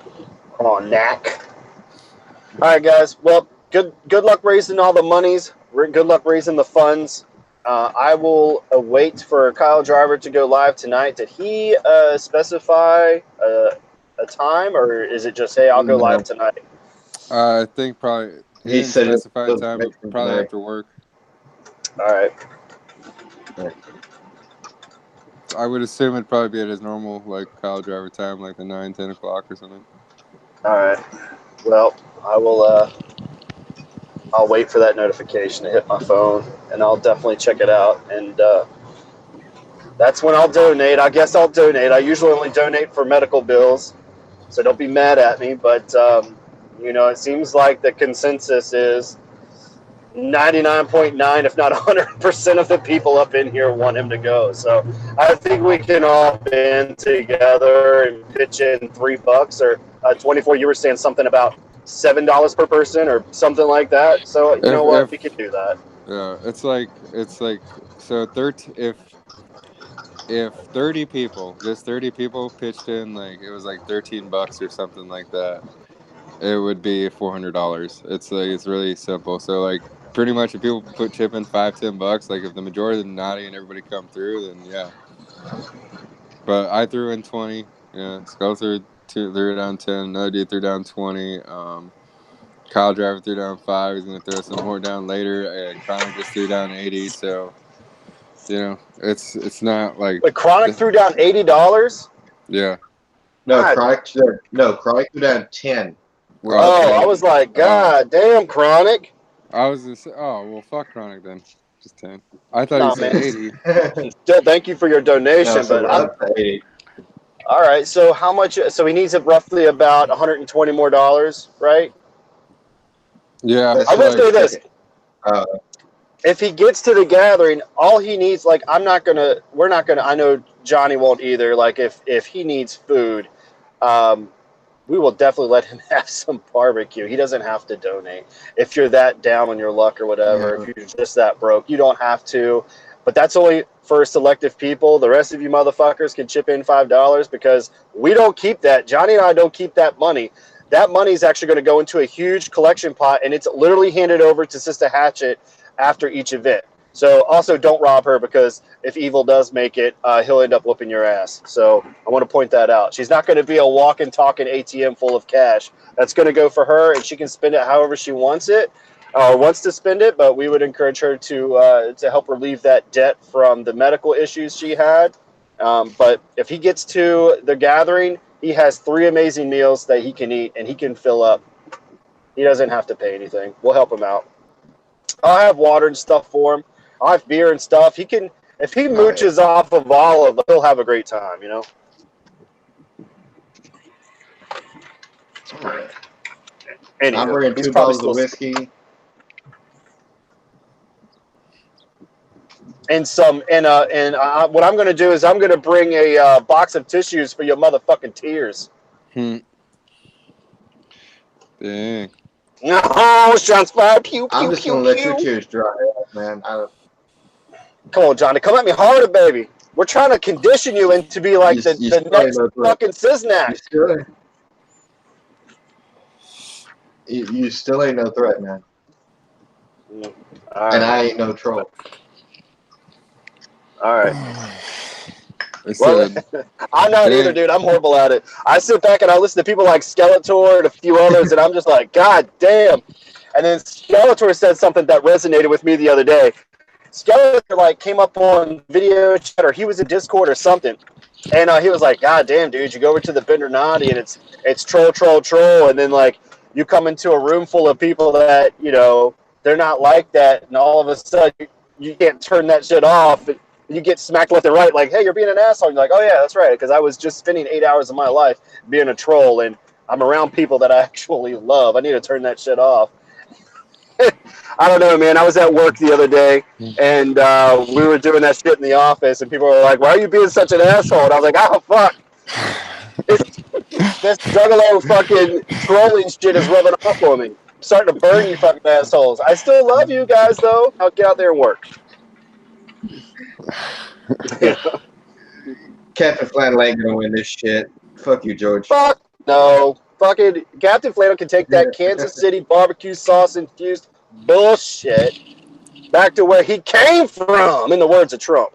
[SPEAKER 3] Knack. All right, guys. Well, good luck raising all the monies. Good luck raising the funds. I will wait for Kyle Driver to go live tonight. Did he specify a time, or is it just, hey, I'll go live tonight?
[SPEAKER 4] I think probably he didn't
[SPEAKER 1] said
[SPEAKER 4] specify time, but probably
[SPEAKER 1] tonight.
[SPEAKER 4] after work.
[SPEAKER 3] All right.
[SPEAKER 4] I would assume it'd probably be at his normal like Kyle Driver time, like the 9-10 o'clock or something.
[SPEAKER 3] All right. Well, I will. I'll wait for that notification to hit my phone, and I'll definitely check it out. And that's when I'll donate. I guess I'll donate. I usually only donate for medical bills, so don't be mad at me. But it seems like the consensus is 99.9, if not 100% of the people up in here want him to go. So I think we can all band together and pitch in $3 or 24. You were saying something about $7 per person or something like that. So you know what, we could do that.
[SPEAKER 4] Yeah, it's like so. If 30 people, just 30 people pitched in, like it was like $13 or something like that, it would be $400. It's really simple. So like pretty much if people chip in $5-10, like if the majority of the naughty and everybody come through, then yeah. But I threw in 20. Yeah, Skull threw down 10. Another dude threw down 20. Kyle Driver threw down 5. He's gonna throw some more down later. And Chronic just threw down 80. So it's not like.
[SPEAKER 3] But Chronic threw down $80.
[SPEAKER 4] Yeah.
[SPEAKER 1] No, Chronic threw down 10.
[SPEAKER 3] I was like, God damn, Chronic.
[SPEAKER 4] I was gonna say, well, fuck Chronic then. Just 10. I thought he said 80.
[SPEAKER 3] Still, thank you for your donation,
[SPEAKER 1] so
[SPEAKER 3] but
[SPEAKER 1] up to 80.
[SPEAKER 3] All right. So how much? So he needs roughly about $120 more, right?
[SPEAKER 4] Yeah.
[SPEAKER 3] I will say this: if he gets to the gathering, all he needs, we're not gonna. I know Johnny won't either. Like if he needs food, we will definitely let him have some barbecue. He doesn't have to donate. If you're that down on your luck or whatever, if you're just that broke, you don't have to. But that's only for selective people. The rest of you motherfuckers can chip in $5 because we don't keep that. Johnny and I don't keep that money. That money is actually going to go into a huge collection pot, and it's literally handed over to Sister Hatchet after each event. So also don't rob her, because if Evil does make it, he'll end up whooping your ass. So I want to point that out. She's not going to be a walking, talking ATM full of cash. That's going to go for her, and she can spend it however she wants it or wants to spend it. But we would encourage her to help relieve that debt from the medical issues she had. But if he gets to the gathering, he has 3 amazing meals that he can eat, and he can fill up. He doesn't have to pay anything. We'll help him out. I'll have water and stuff for him. I'll have beer and stuff. He can, if he mooches off of all of them, he'll have a great time, you know? Anyway,
[SPEAKER 1] I'm bringing
[SPEAKER 3] he's
[SPEAKER 1] 2
[SPEAKER 3] probably
[SPEAKER 1] bottles of whiskey.
[SPEAKER 3] And what I'm going to do is I'm going to bring a box of tissues for your motherfucking tears.
[SPEAKER 4] Dang.
[SPEAKER 3] Oh, shots fired. Pew, pew,
[SPEAKER 1] I'm just
[SPEAKER 3] pew,
[SPEAKER 1] gonna let
[SPEAKER 3] pew.
[SPEAKER 1] your tears dry out, man.
[SPEAKER 3] Come on, Johnny. Come at me harder, baby. We're trying to condition you into be like the next fucking Siznak.
[SPEAKER 1] You still ain't no threat, man.
[SPEAKER 3] All
[SPEAKER 1] And
[SPEAKER 3] right.
[SPEAKER 1] I ain't no troll.
[SPEAKER 3] All right.
[SPEAKER 4] I
[SPEAKER 3] Well,
[SPEAKER 4] said,
[SPEAKER 3] I'm not either, dude. I'm horrible at it. I sit back and I listen to people like Skeletor and a few others, and I'm just like, God damn. And then Skeletor said something that resonated with me the other day. Skeletor came up on video chat, or he was in Discord or something, and he was like, God damn, dude, you go over to the Bender Naughty and it's troll, and then you come into a room full of people that they're not like that, and all of a sudden you can't turn that shit off. You get smacked left and right, like, hey, you're being an asshole. And you're like, oh, yeah, that's right, because I was just spending 8 hours of my life being a troll, and I'm around people that I actually love. I need to turn that shit off. I don't know, man. I was at work the other day, and we were doing that shit in the office, and people were like, why are you being such an asshole? And I was like, oh, fuck. This juggalo fucking trolling shit is rubbing off on me. I'm starting to burn you fucking assholes. I still love you guys, though. I'll get out there and work.
[SPEAKER 1] Captain Flannel ain't gonna win this shit. Fuck you, George.
[SPEAKER 3] Fuck no. Fucking Captain Flannel can take that Kansas City barbecue sauce infused bullshit back to where he came from, in the words of Trump.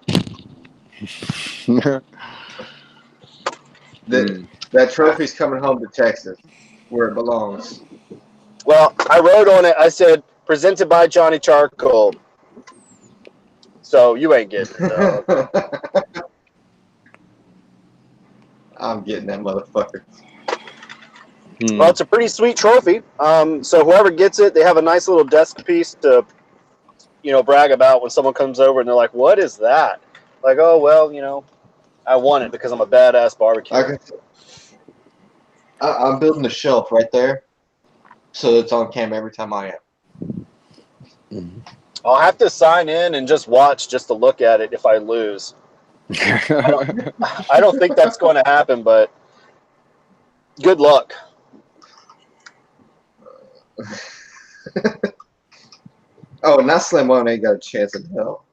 [SPEAKER 1] That trophy's coming home to Texas, where it belongs.
[SPEAKER 3] Well, I wrote on it, I said, presented by Johnny Charcoal. So you ain't getting it, dog.
[SPEAKER 1] I'm getting that motherfucker.
[SPEAKER 3] Well, it's a pretty sweet trophy. So whoever gets it, they have a nice little desk piece to, brag about when someone comes over and they're like, "What is that?" Like, "Oh well, I won it because I'm a badass barbecue."
[SPEAKER 1] I'm building a shelf right there, so it's on cam every time I am.
[SPEAKER 3] I'll have to sign in and just watch just to look at it if I lose. I don't think that's going to happen, but good luck.
[SPEAKER 1] Oh, not Slim One ain't got a chance in hell.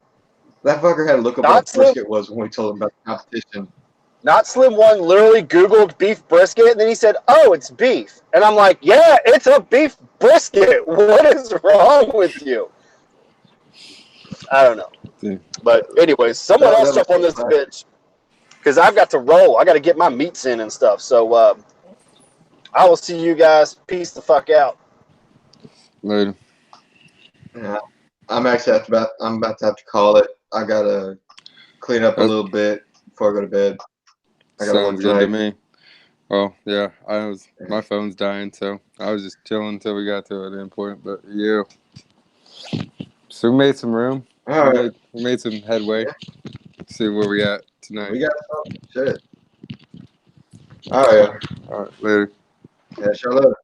[SPEAKER 1] That fucker had to look up what brisket was when we told him about the competition.
[SPEAKER 3] Not Slim One literally Googled beef brisket, and then he said, "Oh, it's beef." And I'm like, "Yeah, it's a beef brisket. What is wrong with you?" I don't know. But anyways, someone else jump on this bitch, because I've got to roll. I got to get my meats in and stuff. So I will see you guys. Peace the fuck out.
[SPEAKER 4] Later.
[SPEAKER 1] Yeah, I'm about to have to call it. I gotta clean up a little bit before I go to bed.
[SPEAKER 4] Sounds good to me. Well, yeah, my phone's dying, so I was just chilling until we got to an point. But yeah, so we made some room.
[SPEAKER 1] All right.
[SPEAKER 4] We made some headway. See where we at tonight.
[SPEAKER 1] We got some shit. All right.
[SPEAKER 4] All right, later.
[SPEAKER 1] Yeah, sure.